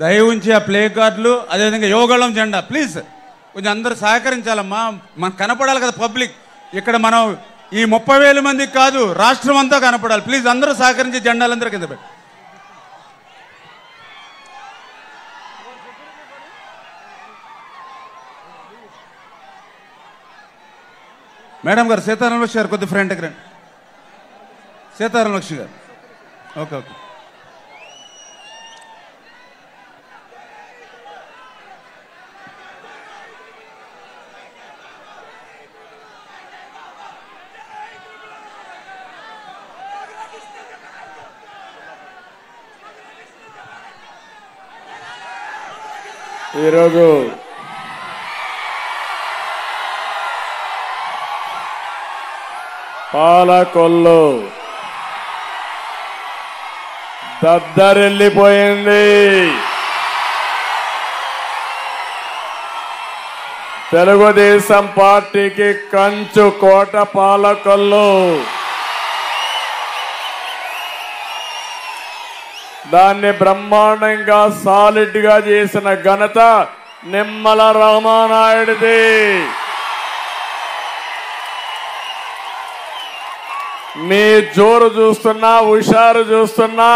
దయ ఉంచి ఆ ప్లే కార్డులు అదేవిధంగా యోగళం జెండా ప్లీజ్ కొంచెం అందరూ సహకరించాలమ్మా. మనకు కనపడాలి కదా పబ్లిక్. ఇక్కడ మనం ఈ 30,000 మందికి కాదు రాష్ట్రం అంతా కనపడాలి. ప్లీజ్ అందరూ సహకరించి జెండాలందరూ కింద పెట్టి. మేడం గారు సీతారాం లక్ష్మి గారు కొద్ది ఫ్రంట్కి రండి. సీతారాం లక్ష్మి గారు ఓకే ఓకే. ఈరోజు పాలకొల్లు దద్దరిల్లిపోయింది. తెలుగుదేశం పార్టీకి కంచు కోట పాలకొల్లు. దాన్ని బ్రహ్మాండంగా సాలిడ్ గా చేసిన ఘనత నిమ్మల రామానాయుడిది. మీ జోరు చూస్తున్నా, హుషారు చూస్తున్నా,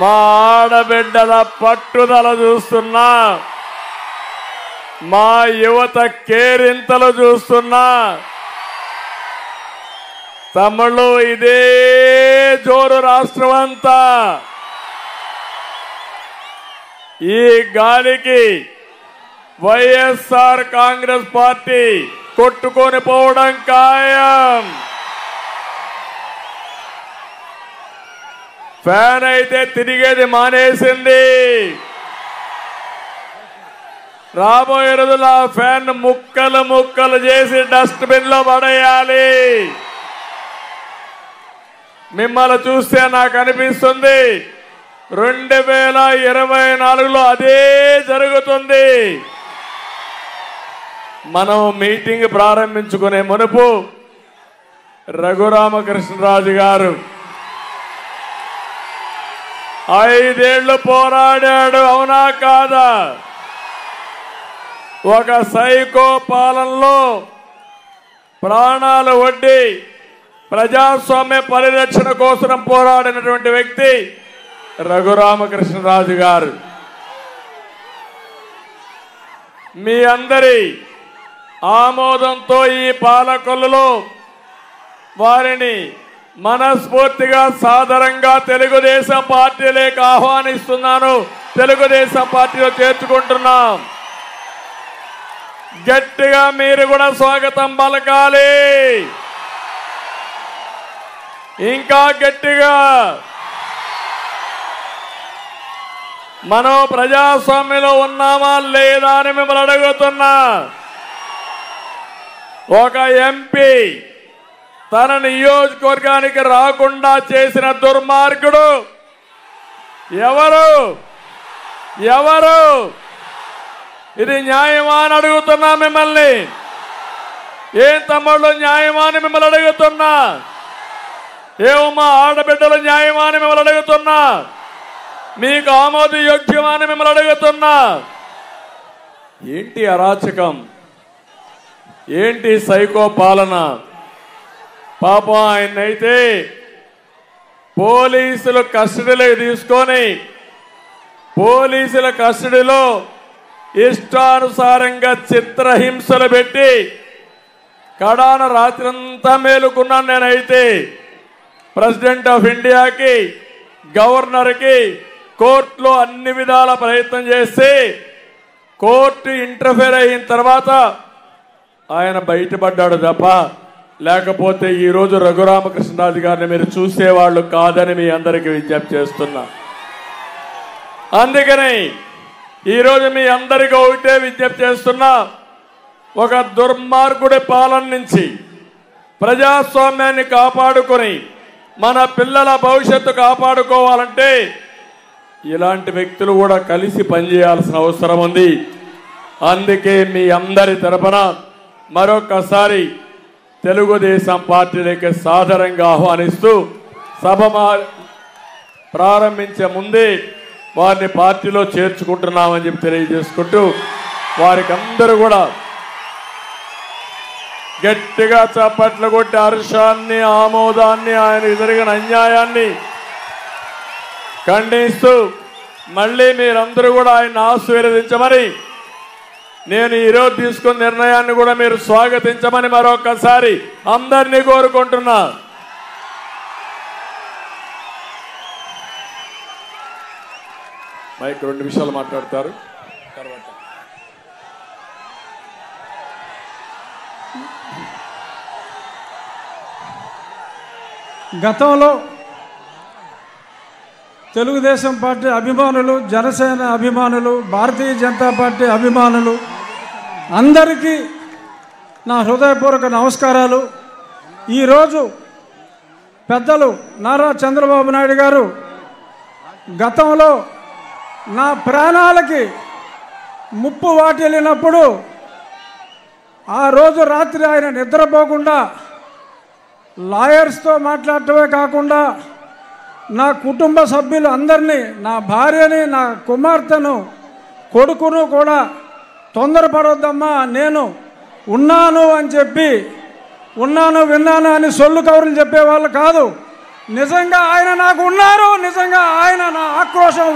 మా ఆడబిడ్డల పట్టుదల చూస్తున్నా, మా యువత కేరింతలు చూస్తున్నా, తమిళు ఇదే జోరు రాష్ట్రం అంతా. ఈ గాలికి వైఎస్ఆర్ కాంగ్రెస్ పార్టీ కొట్టుకొని పోవడం ఖాయం. ఫ్యాన్ అయితే తిరిగేది మానేసింది. రాబోయే రోజుల్లో ఆ ఫ్యాన్ ముక్కలు ముక్కలు చేసి డస్ట్బిన్ లో పడేయాలి. మిమ్మల్ని చూస్తే నాకు అనిపిస్తుంది 2024లో అదే జరుగుతుంది. మనం మీటింగ్ ప్రారంభించుకునే మునుపు రఘురామకృష్ణరాజు గారు 5 ఏళ్లు పోరాడాడు, అవునా కాదా? ఒక సైకో పాలనలో ప్రాణాలు ఒడ్డి ప్రజాస్వామ్య పరిరక్షణ కోసం పోరాడినటువంటి వ్యక్తి రఘురామకృష్ణరాజు గారు. మీ అందరి ఆమోదంతో ఈ పాలకొల్లులో వారిని మనస్ఫూర్తిగా సాదరంగా తెలుగుదేశం పార్టీలోకి ఆహ్వానిస్తున్నాను. తెలుగుదేశం పార్టీలో చేర్చుకుంటున్నాం. గట్టిగా మీరు కూడా స్వాగతం పలకాలి. ఇంకా గట్టిగా. మనం ప్రజాస్వామ్యంలో ఉన్నామా లేదా అని మిమ్మల్ని అడుగుతున్నా. ఒక ఎంపీ తన నియోజకవర్గానికి రాకుండా చేసిన దుర్మార్గుడు ఎవరు? ఇది న్యాయమా అని అడుగుతున్నా మిమ్మల్ని. ఏం తమ్ముళ్ళు న్యాయమా అని మిమ్మల్ని అడుగుతున్నా. ఏమమ్మా ఆడబిడ్డలు న్యాయమా అని మిమ్మల్ని అడుగుతున్నా. మీకు ఆమోదయోగ్యమా అని మిమ్మల్ని అడుగుతున్నా. ఏంటి అరాచకం? ఏంటి సైకో పాలన? పాపం ఆయన్నైతే పోలీసులు కస్టడీలోకి తీసుకొని పోలీసుల కస్టడీలో ఇష్టానుసారంగా చిత్రహింసలు పెట్టి కడాన రాత్రంతా మేలుకున్నాను. నేనైతే ప్రెసిడెంట్ ఆఫ్ ఇండియాకి, గవర్నర్కి కోర్టులో అన్ని విధాల ప్రయత్నం చేసి కోర్టు ఇంటర్ఫేర్ అయిన తర్వాత ఆయన బయటపడ్డాడు తప్ప లేకపోతే ఈరోజు రఘురామకృష్ణరాజు గారిని మీరు చూసేవాళ్ళు కాదని మీ అందరికీ విజ్ఞప్తి చేస్తున్నా. అందుకని ఈరోజు మీ అందరికీ ఒకటే విజ్ఞప్తి చేస్తున్నా. ఒక దుర్మార్గుడి పాలన నుంచి ప్రజాస్వామ్యాన్ని కాపాడుకొని మన పిల్లల భవిష్యత్తు కాపాడుకోవాలంటే ఇలాంటి వ్యక్తులు కూడా కలిసి పనిచేయాల్సిన అవసరం ఉంది. అందుకే మీ అందరి తరపున మరొకసారి తెలుగుదేశం పార్టీలోకి సాదరంగా ఆహ్వానిస్తూ సభ ప్రారంభించే ముందే వారిని పార్టీలో చేర్చుకుంటున్నామని చెప్పి తెలియజేసుకుంటూ వారికి అందరూ కూడా గట్టిగా చప్పట్లు కొట్టి హర్షాన్ని ఆమోదాన్ని ఆయన జరిగిన అన్యాయాన్ని ఖండిస్తూ మళ్ళీ మీరందరూ కూడా ఆయన ఆశీర్వదించమని నేను ఈరోజు తీసుకున్న నిర్ణయాన్ని కూడా మీరు స్వాగతించమని మరొకసారి అందరినీ కోరుకుంటున్నా. మైక్ 2 నిమిషాలు మాట్లాడతారు. తర్వాత గతంలో తెలుగుదేశం పార్టీ అభిమానులు, జనసేన అభిమానులు, భారతీయ జనతా పార్టీ అభిమానులు అందరికీ నా హృదయపూర్వక నమస్కారాలు. ఈరోజు పెద్దలు నారా చంద్రబాబు నాయుడు గారు గతంలో నా ప్రాణాలకి ముప్పు వాటిల్లినప్పుడు ఆ రోజు రాత్రి ఆయన నిద్రపోకుండా లాయర్స్తో మాట్లాడటమే కాకుండా నా కుటుంబ సభ్యులు అందరినీ, నా భార్యని, నా కుమార్తెను, కొడుకును కూడా తొందరపడొద్దమ్మా, నేను ఉన్నాను అని చెప్పి, ఉన్నాను విన్నాను అని సొల్లు కబుర్లు చెప్పేవాళ్ళు కాదు. నిజంగా ఆయన నాకు ఉన్నారు, నిజంగా ఆయన నా ఆక్రోశం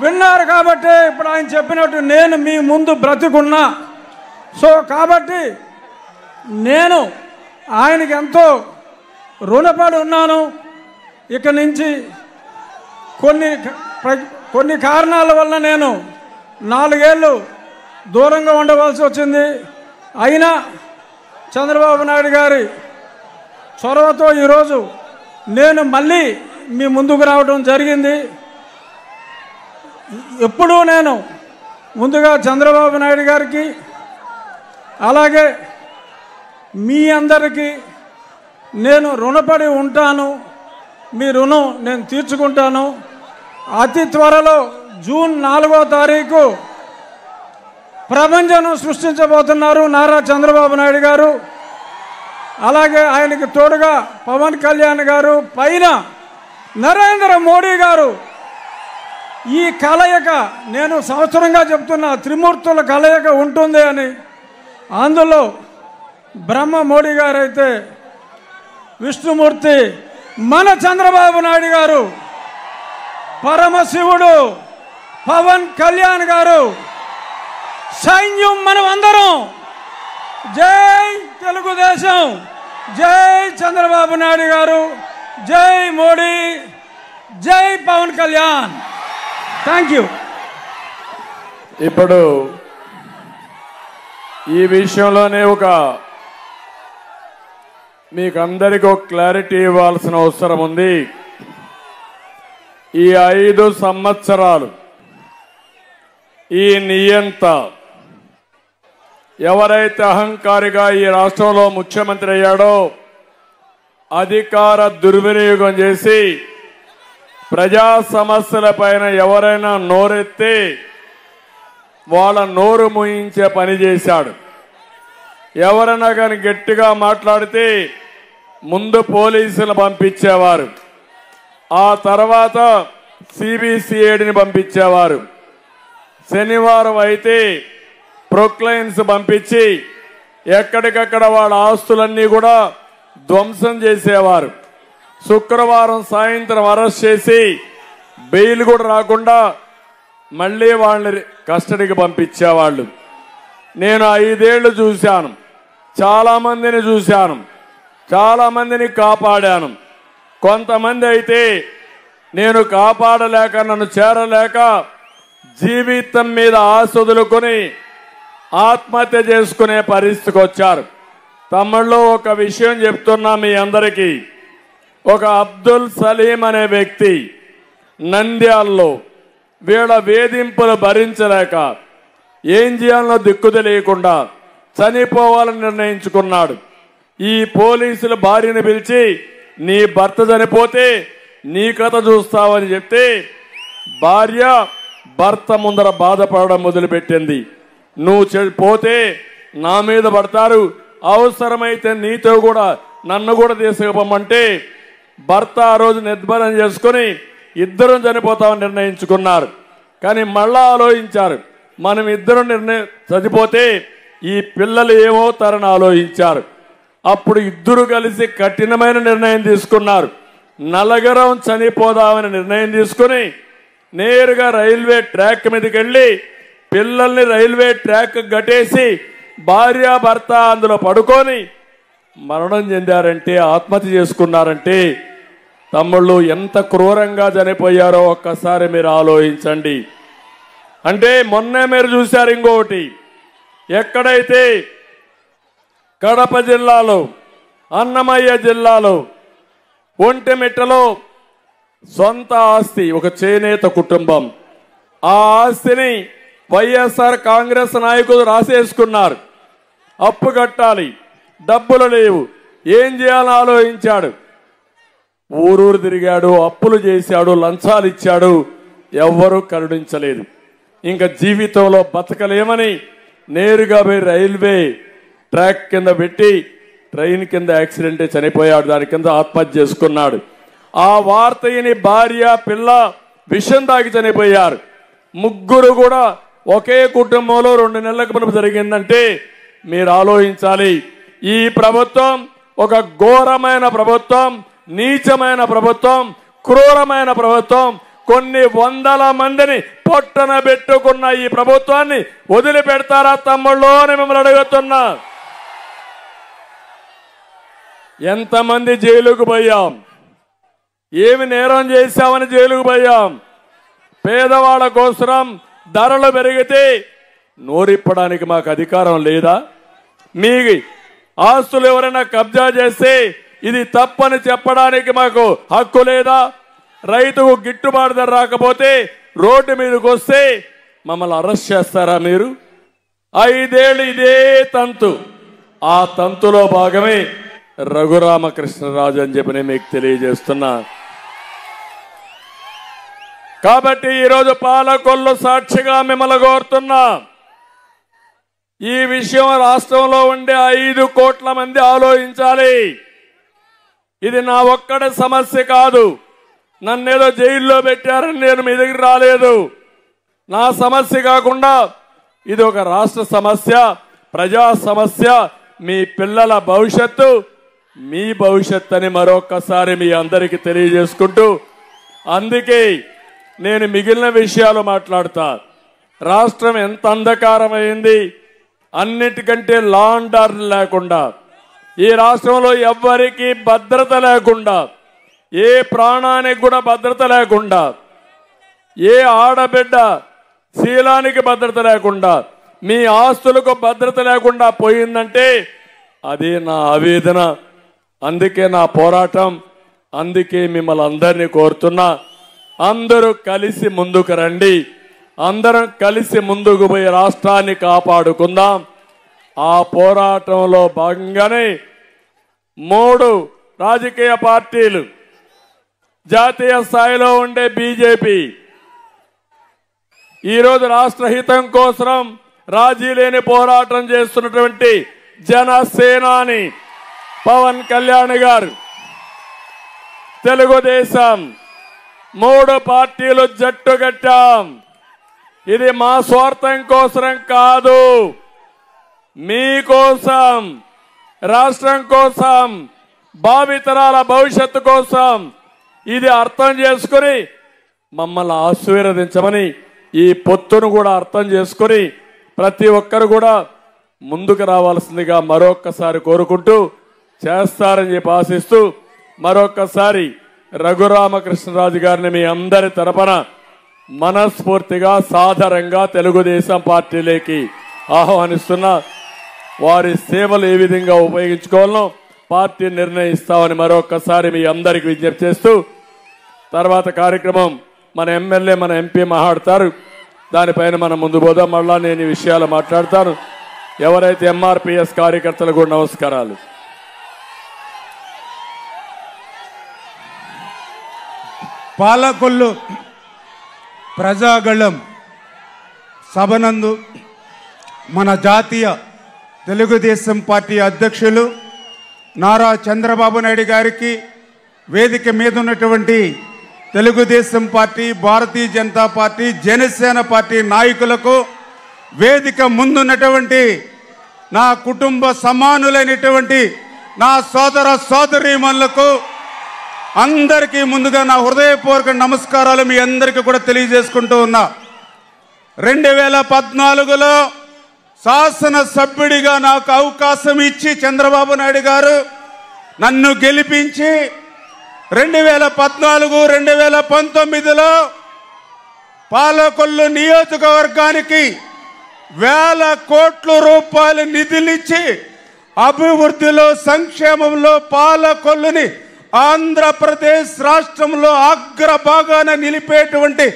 విన్నారు కాబట్టి ఇప్పుడు ఆయన చెప్పినట్టు నేను మీ ముందు బ్రతికున్నా. సో కాబట్టి నేను ఆయనకి ఎంతో రుణపడి ఉన్నాను. ఇక నుంచి కొన్ని కారణాల వల్ల నేను 4 ఏళ్ళు దూరంగా ఉండవలసి వచ్చింది. అయినా చంద్రబాబు నాయుడు గారి చొరవతో ఈరోజు నేను మళ్ళీ మీ ముందుకు రావడం జరిగింది. ఎప్పుడూ నేను ముందుగా చంద్రబాబు నాయుడు గారికి అలాగే మీ అందరికీ నేను రుణపడి ఉంటాను. మీ రుణం నేను తీర్చుకుంటాను. అతి త్వరలో జూన్ 4వ తారీఖు ప్రపంచం సృష్టించబోతున్నారు నారా చంద్రబాబు నాయుడు గారు. అలాగే ఆయనకి తోడుగా పవన్ కళ్యాణ్ గారు, పైన నరేంద్ర మోడీ గారు. ఈ కలయిక నేను సంవత్సరంగా చెప్తున్నా, త్రిమూర్తుల కలయిక ఉంటుంది అని. అందులో బ్రహ్మ మోడీ గారు అయితే విష్ణుమూర్తి మన చంద్రబాబు నాయుడు గారు, పరమశివుడు పవన్ కళ్యాణ్ గారు, సైన్యం మనం అందరం. జై తెలుగుదేశం, జై చంద్రబాబు నాయుడు గారు, జై మోడీ, జై పవన్ కళ్యాణ్. Thank you. ఇప్పుడు ఈ విషయంలోనే మీకు అందరికీ ఒక క్లారిటీ ఇవ్వాల్సిన అవసరం ఉంది. ఈ 5 సంవత్సరాలు ఈ నియంత ఎవరైతే అహంకారిగా ఈ రాష్ట్రంలో ముఖ్యమంత్రి అయ్యాడో, అధికార దుర్వినియోగం చేసి ప్రజా సమస్యల పైన ఎవరైనా నోరెత్తే వాళ్ళ నోరు మూయించే పని చేశాడు. ఎవరైనా కానీ గట్టిగా మాట్లాడితే ముందు పోలీసులు పంపించేవారు, ఆ తర్వాత సిబిసిఐడిని పంపించేవారు. శనివారం అయితే ప్రొక్లైన్స్ పంపించి ఎక్కడికక్కడ వాళ్ళ ఆస్తులన్నీ కూడా ధ్వంసం చేసేవారు. శుక్రవారం సాయంత్రం అరెస్ట్ చేసి బెయిల్ కూడా రాకుండా మళ్ళీ వాళ్ళని కస్టడీకి పంపించేవాళ్ళు. నేను 5 ఏళ్లు చూశాను, చాలా మందిని చూశాను, చాలా మందిని కాపాడాను. కొంతమంది అయితే నేను కాపాడలేక, నన్ను చేరలేక జీవితం మీద ఆశ వదులుకొని ఆత్మహత్య చేసుకునే పరిస్థితికి వచ్చారు. తమిళ్లో ఒక విషయం చెప్తున్నా మీ అందరికీ. ఒక అబ్దుల్ సలీం అనే వ్యక్తి నంద్యాలలో వీళ్ళ వేధింపులు భరించలేక ఏం చేయాలనో దిక్కు తెలియకుండా చనిపోవాలని నిర్ణయించుకున్నాడు. ఈ పోలీసులు భార్యను పిలిచి, నీ భర్త చనిపోతే నీ కథ చూస్తావని చెప్తే భార్య భర్త ముందర బాధపడడం మొదలుపెట్టింది. నువ్వు పోతే నా మీద పడతారు, అవసరమైతే నీతో కూడా నన్ను కూడా తీసుకుపోమంటే భర్త ఆ రోజు నిర్భరం చేసుకుని ఇద్దరం చనిపోతామని నిర్ణయించుకున్నారు. కానీ మళ్ళా ఆలోచించారు, మనం ఇద్దరం చనిపోతే ఈ పిల్లలు ఏమవుతారని ఆలోచించారు. అప్పుడు ఇద్దరు కలిసి కఠినమైన నిర్ణయం తీసుకున్నారు. నలుగురం చనిపోదామని నిర్ణయం తీసుకుని నేరుగా రైల్వే ట్రాక్ మీదకి వెళ్ళి పిల్లల్ని రైల్వే ట్రాక్ గట్టేసి భార్యాభర్త అందులో పడుకొని మరణం చెందారంటే, ఆత్మహత్య చేసుకున్నారంటే తమ్ముళ్ళు ఎంత క్రూరంగా చనిపోయారో ఒక్కసారి మీరు ఆలోచించండి. అంటే మొన్నే మీరు చూశారు ఇంకొకటి, ఎక్కడైతే కడప జిల్లాలో, అన్నమయ్య జిల్లాలో ఒంటిమిట్టలో సొంత ఆస్తి ఒక చేనేత కుటుంబం, ఆ ఆస్తిని వైఎస్ఆర్ కాంగ్రెస్ నాయకులు రాసేసుకున్నారు. అప్పు కట్టాలి, డబ్బులు లేవు, ఏం చేయాలని ఆలోచించాడు. ఊరూరు తిరిగాడు, అప్పులు చేశాడు, లంచాలు ఇచ్చాడు, ఎవ్వరూ కరుణించలేదు. ఇంకా జీవితంలో బతకలేమని నేరుగా పోయి రైల్వే ట్రాక్ కింద పెట్టి ట్రైన్ కింద యాక్సిడెంట్ చనిపోయాడు. దాని కింద ఆత్మహత్య చేసుకున్నాడు. ఆ వార్తని భార్య పిల్ల విషం తాగి చనిపోయారు. ముగ్గురు కూడా ఒకే కుటుంబంలో 2 నెలలకు మునుపు జరిగిందంటే మీరు ఆలోచించాలి. ఈ ప్రభుత్వం ఒక ఘోరమైన ప్రభుత్వం, నీచమైన ప్రభుత్వం, క్రూరమైన ప్రభుత్వం. కొన్ని వందల మందిని పొట్టన పెట్టుకున్న ఈ ప్రభుత్వాన్ని వదిలిపెడతారా తమ్ముళ్ళు అని మిమ్మల్ని అడుగుతున్నా. ఎంతమంది జైలుకు పోయాం, ఏమి నేరం చేశామని జైలుకు పోయాం. పేదవాళ్ళ కోసం ధరలు పెరిగితే నోరిప్పడానికి మాకు అధికారం లేదా? మీ ఆస్తులు ఎవరైనా కబ్జా చేస్తే ఇది తప్పని చెప్పడానికి మాకు హక్కు లేదా? రైతుకు గిట్టుబాటు ధర రాకపోతే రోడ్డు మీదకి వస్తే మమ్మల్ని అరెస్ట్ చేస్తారా మీరు? 5 ఏళ్ళు ఇదే తంతు. ఆ తంతులో భాగమే రఘురామకృష్ణరాజు అని చెప్పి నేను మీకు తెలియజేస్తున్నా. కాబట్టి ఈరోజు పాలకొల్లు సాక్షిగా మిమ్మల్ని కోరుతున్నా, ఈ విషయం రాష్ట్రంలో ఉండే 5 కోట్ల మంది ఆలోచించాలి. ఇది నా ఒక్కడి సమస్య కాదు. నన్నేదో జైల్లో పెట్టారని నేను మీ దగ్గర రాలేదు. నా సమస్య కాకుండా ఇది ఒక రాష్ట్ర సమస్య, ప్రజా సమస్య, మీ పిల్లల భవిష్యత్తు, మీ భవిష్యత్తు అని మరొకసారి మీ అందరికీ తెలియజేసుకుంటూ, అందుకే నేను మిగిలిన విషయాలు మాట్లాడతా. రాష్ట్రం ఎంత అంధకారమైంది, అన్నిటికంటే లా అండ్ ఆర్డర్ లేకుండా, ఈ రాష్ట్రంలో ఎవ్వరికీ భద్రత లేకుండా, ఏ ప్రాణానికి కూడా భద్రత లేకుండా, ఏ ఆడబిడ్డ శీలానికి భద్రత లేకుండా, మీ ఆస్తులకు భద్రత లేకుండా పోయిందంటే అదే నా ఆవేదన. అందుకే నా పోరాటం. అందుకే మిమ్మల్ని అందరినీ కోరుతున్నా, అందరూ కలిసి ముందుకు రండి. అందరం కలిసి ముందుకు పోయి రాష్ట్రాన్ని కాపాడుకుందాం. ఆ పోరాటంలో భాగంగానే 3 రాజకీయ పార్టీలు, జాతీయ స్థాయిలో ఉండే బీజేపీ, ఈరోజు రాష్ట్ర హితం కోసం రాజీ లేని పోరాటం చేస్తున్నటువంటి జనసేనాని పవన్ కళ్యాణ్ గారు, తెలుగుదేశం, 3 పార్టీలు జట్టు కట్టాం. ఇది మా స్వార్థం కోసం కాదు, మీకోసం, రాష్ట్రం కోసం, భావితరాల భవిష్యత్తు కోసం. ఇది అర్థం చేసుకుని మమ్మల్ని ఆశీర్వదించమని, ఈ పొత్తును కూడా అర్థం చేసుకుని ప్రతి ఒక్కరు కూడా ముందుకు రావాల్సిందిగా మరొక్కసారి కోరుకుంటూ, చేస్తారని చెప్పి ఆశిస్తూ, మరొక్కసారి రఘురామకృష్ణరాజు గారిని మీ అందరి తరపున మనస్ఫూర్తిగా సాదరంగా తెలుగుదేశం పార్టీలోకి ఆహ్వానిస్తున్నా. వారి సేవలు ఏ విధంగా ఉపయోగించుకోవాలో పార్టీ నిర్ణయిస్తామని మరొక్కసారి మీ అందరికి విజ్ఞప్తి చేస్తూ, తర్వాత కార్యక్రమం మన ఎమ్మెల్యే, మన ఎంపీ మాట్లాడతారు. దానిపైన మనం ముందు పోదాం. మళ్ళా నేను ఈ విషయాలు మాట్లాడతాను. ఎవరైతే ఎంఆర్పిఎస్ కార్యకర్తలు కూడా నమస్కారాలు. పాలకొల్లు ప్రజాగళం సభనందు మన జాతీయ తెలుగుదేశం పార్టీ అధ్యక్షులు నారా చంద్రబాబు నాయుడు గారికి, వేదిక మీద ఉన్నటువంటి Telugu Desam party, Bharatiya Janata party, Janasena party నాయకులకు, వేదిక ముందున్నటువంటి నా కుటుంబ సమానులైనటువంటి నా సోదర సోదరీమణులకు అందరికీ ముందుగా నా హృదయపూర్వక నమస్కారాలు మీ అందరికీ కూడా తెలియజేసుకుంటూ ఉన్నా. 2014లో శాసనసభ్యుడిగా నాకు అవకాశం ఇచ్చి చంద్రబాబు నాయుడు గారు నన్ను గెలిపించి 2014, 2019లో పాలకొల్లు నియోజకవర్గానికి వేల కోట్ల రూపాయల నిధులిచ్చి అభివృద్ధిలో, సంక్షేమంలో పాలకొల్లుని ఆంధ్రప్రదేశ్ రాష్ట్రంలో అగ్రభాగాన నిలిపేటువంటి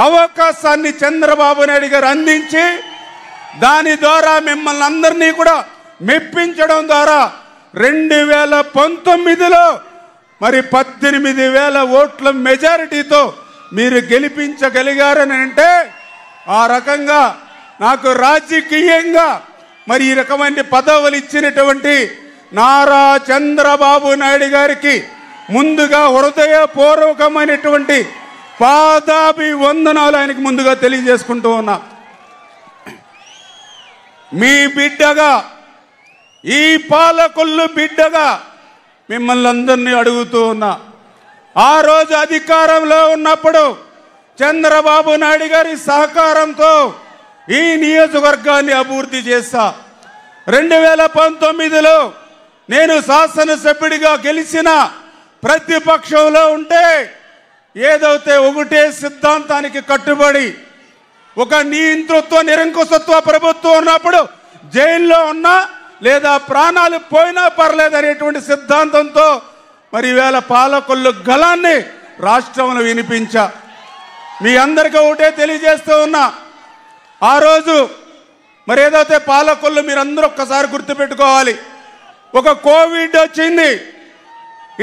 అవకాశాన్ని చంద్రబాబు నాయుడు గారు అందించి దాని ద్వారా మిమ్మల్ని అందరినీ కూడా మెప్పించడం ద్వారా 2019లో మరి 18,000 ఓట్ల మెజారిటీతో మీరు గెలిపించగలిగారని అంటే ఆ రకంగా నాకు రాజకీయంగా మరి ఈ రకమైన పదవులు ఇచ్చినటువంటి నారా చంద్రబాబు నాయుడు గారికి ముందుగా హృదయపూర్వకమైనటువంటి పాదాభివందనాలు ఆయనకు ముందుగా తెలియజేసుకుంటూ ఉన్నా. మీ బిడ్డగా, ఈ పాలకొల్లు బిడ్డగా మిమ్మల్ని అందరినీ అడుగుతూ ఉన్నా. ఆ రోజు అధికారంలో ఉన్నప్పుడు చంద్రబాబు నాయుడు గారి సహకారంతో ఈ నియోజకవర్గాన్ని అభివృద్ధి చేశా. 2019లో నేను శాసనసభ్యుడిగా గెలిచిన ప్రతిపక్షంలో ఉంటే ఏదైతే ఒకటే సిద్ధాంతానికి కట్టుబడి ఒక నియంతృత్వ నిరంకుశత్వ ప్రభుత్వం ఉన్నప్పుడు జైల్లో ఉన్నా లేదా ప్రాణాలు పోయినా పర్లేదు అనేటువంటి సిద్ధాంతంతో మరి ఈవేళ పాలకొల్లు గళాన్ని రాష్ట్రంలో వినిపించా. మీ అందరికీ ఒకటే తెలియజేస్తూ ఉన్నా. ఆ రోజు మరి ఏదైతే పాలకొల్లు మీరందరూ ఒక్కసారి గుర్తుపెట్టుకోవాలి. ఒక కోవిడ్ వచ్చింది,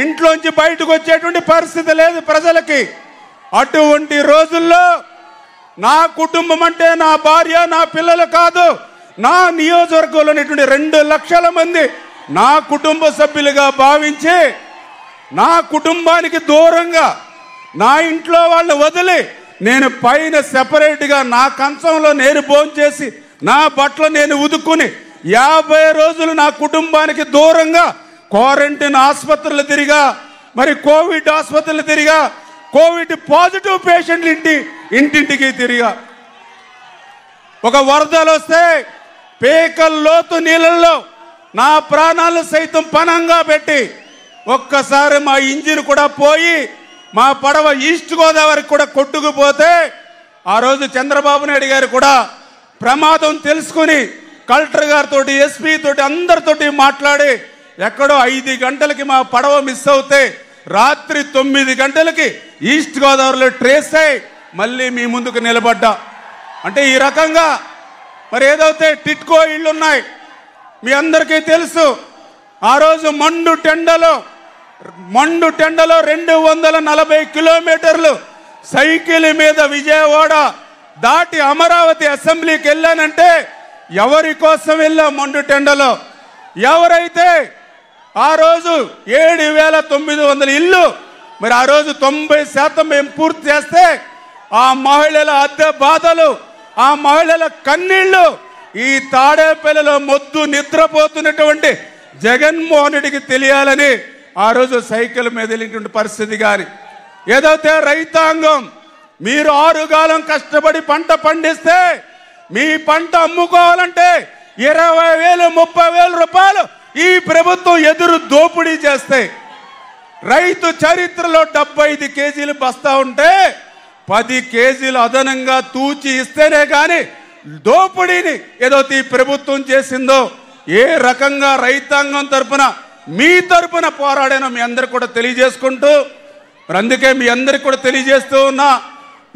ఇంట్లోంచి బయటకు వచ్చేటువంటి పరిస్థితి లేదు ప్రజలకి. అటువంటి రోజుల్లో నా కుటుంబం అంటే నా భార్య, నా పిల్లలు కాదు, నా నియోజకవర్గంలో 2 లక్షల మంది నా కుటుంబ సభ్యులుగా భావించి నా కుటుంబానికి దూరంగా నా ఇంట్లో వాళ్ళని వదిలి నేను పైన సెపరేట్గా నా కంచంలో నేను భోంచేసి నా బట్టలు నేను ఉదుక్కుని 50 రోజులు నా కుటుంబానికి దూరంగా క్వారంటైన్ ఆసుపత్రులు తిరిగా, మరి కోవిడ్ ఆసుపత్రులు తిరిగా, కోవిడ్ పాజిటివ్ పేషెంట్లు ఇంటింటికి తిరిగా. ఒక వరదలు వస్తే పేకల్లోతు నీళ్ళల్లో నా ప్రాణాలు సైతం పణంగా పెట్టి ఒక్కసారి మా ఇంజిన్ కూడా పోయి మా పడవ ఈస్ట్ గోదావరికి కూడా కొట్టుకుపోతే ఆ రోజు చంద్రబాబు నాయుడు గారు కూడా ప్రమాదం తెలుసుకుని కలెక్టర్ గారితో, ఎస్పీ తోటి అందరితోటి మాట్లాడి ఎక్కడో 5 గంటలకి మా పడవ మిస్ అవుతే రాత్రి 9 గంటలకి ఈస్ట్ గోదావరిలో ట్రేస్ అయి మళ్ళీ మీ ముందుకు నిలబడ్డా. అంటే ఈ రకంగా మరి ఏదైతే టిట్కో ఇళ్ళు ఉన్నాయి మీ అందరికీ తెలుసు. ఆ రోజు మండు టెండలో 240 కిలోమీటర్లు సైకిల్ మీద విజయవాడ దాటి అమరావతి అసెంబ్లీకి వెళ్ళానంటే ఎవరి కోసం వెళ్ళా? మండు టెండలో ఎవరైతే ఆ రోజు 7,900 ఇల్లు మరి ఆ రోజు 90% మేము పూర్తి చేస్తే ఆ మహిళల అద్దె బాధలు, ఆ మహిళల కన్నీళ్లు ఈ తాడేపల్లిలో మొద్దు నిద్రపోతున్నటువంటి జగన్మోహన్ రెడ్డికి తెలియాలని ఆ రోజు సైకిల్ మీద వెళ్ళినటువంటి పరిస్థితి. కానీ ఏదైతే రైతాంగం మీరు 6 కాలం కష్టపడి పంట పండిస్తే మీ పంట అమ్ముకోవాలంటే 20,000, 30,000 రూపాయలు ఈ ప్రభుత్వం ఎదురు దోపిడీ చేస్తే, రైతు చరిత్రలో 75 కేజీలు బస్తా ఉంటే 10 కేజీలు అదనంగా తూచి ఇస్తేనే కానీ దోపిడీని ఏదైతే ఈ ప్రభుత్వం చేసిందో ఏ రకంగా రైతాంగం తరపున మీ తరపున పోరాడానో మీ అందరికి కూడా తెలియజేసుకుంటూ మరి అందుకే మీ అందరికి కూడా తెలియజేస్తూ ఉన్నా.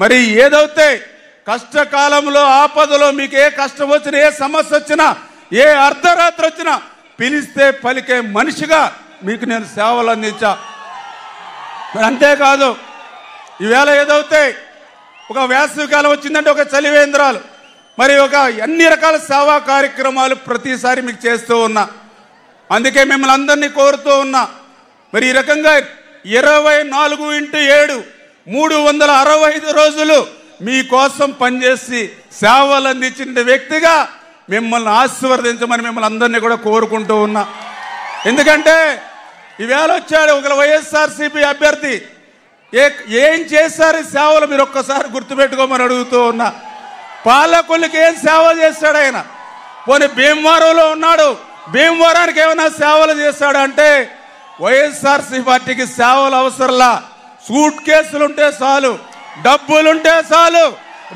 మరి ఏదైతే కష్టకాలంలో ఆపదలో మీకు ఏ కష్టం వచ్చినా, ఏ సమస్య వచ్చినా, ఏ అర్ధరాత్రి వచ్చినా పిలిస్తే పలికే మనిషిగా మీకు నేను సేవలు అందించా. మరి అంతేకాదు ఈవేళ ఏదైతే ఒక వేసవికాలం వచ్చిందంటే ఒక చలివేంద్రాలు మరి ఒక అన్ని రకాల సేవా కార్యక్రమాలు ప్రతిసారి మీకు చేస్తూ ఉన్నా. అందుకే మిమ్మల్ని అందరినీ కోరుతూ ఉన్నా. మరి ఈ రకంగా 24x7 365 రోజులు మీకోసం పనిచేసి సేవలు అందించిన వ్యక్తిగా మిమ్మల్ని ఆశీర్వదించమని మిమ్మల్ని అందరినీ కూడా కోరుకుంటూ ఉన్నా. ఎందుకంటే ఈవేళ వచ్చాడు ఒక వైఎస్ఆర్సీపీ అభ్యర్థి, ఏం చేశారు ఈ సేవలు మీరు ఒక్కసారి గుర్తుపెట్టుకోమని అడుగుతూ ఉన్నా. పాలకులకి ఏం సేవ చేశాడు ఆయన? పోనీ భీమవరంలో ఉన్నాడు, భీమవరానికి ఏమైనా సేవలు చేశాడు అంటే వైఎస్ఆర్సీ పార్టీకి సేవలు అవసరంలా. సూట్ కేసులుంటే చాలు, డబ్బులుంటే చాలు,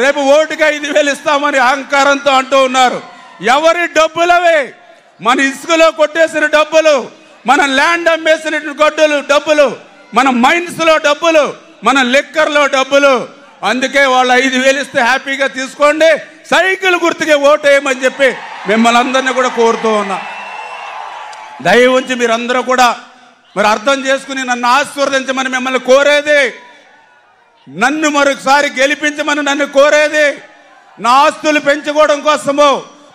రేపు ఓటుకి 5,000 ఇస్తామని అహంకారంతో అంటూ ఉన్నారు. ఎవరి డబ్బులవే? మన ఇసుకలో కొట్టేసిన డబ్బులు, మన ల్యాండ్ అమ్మేసిన డబ్బులు, మన మైన్స్ లో డబ్బులు, మన లిక్కర్లో డబ్బులు. అందుకే వాళ్ళు 5,000 ఇస్తే హ్యాపీగా తీసుకోండి, సైకిల్ గుర్తుకే ఓటేయమని చెప్పి మిమ్మల్ని అందరినీ కూడా కోరుతూ ఉన్నా. దయ ఉంచి మీరందరూ కూడా మరి అర్థం చేసుకుని నన్ను ఆశీర్వదించమని మిమ్మల్ని కోరేది, నన్ను మరొకసారి గెలిపించమని నన్ను కోరేది. నా ఆస్తులు పెంచుకోవడం కోసమో,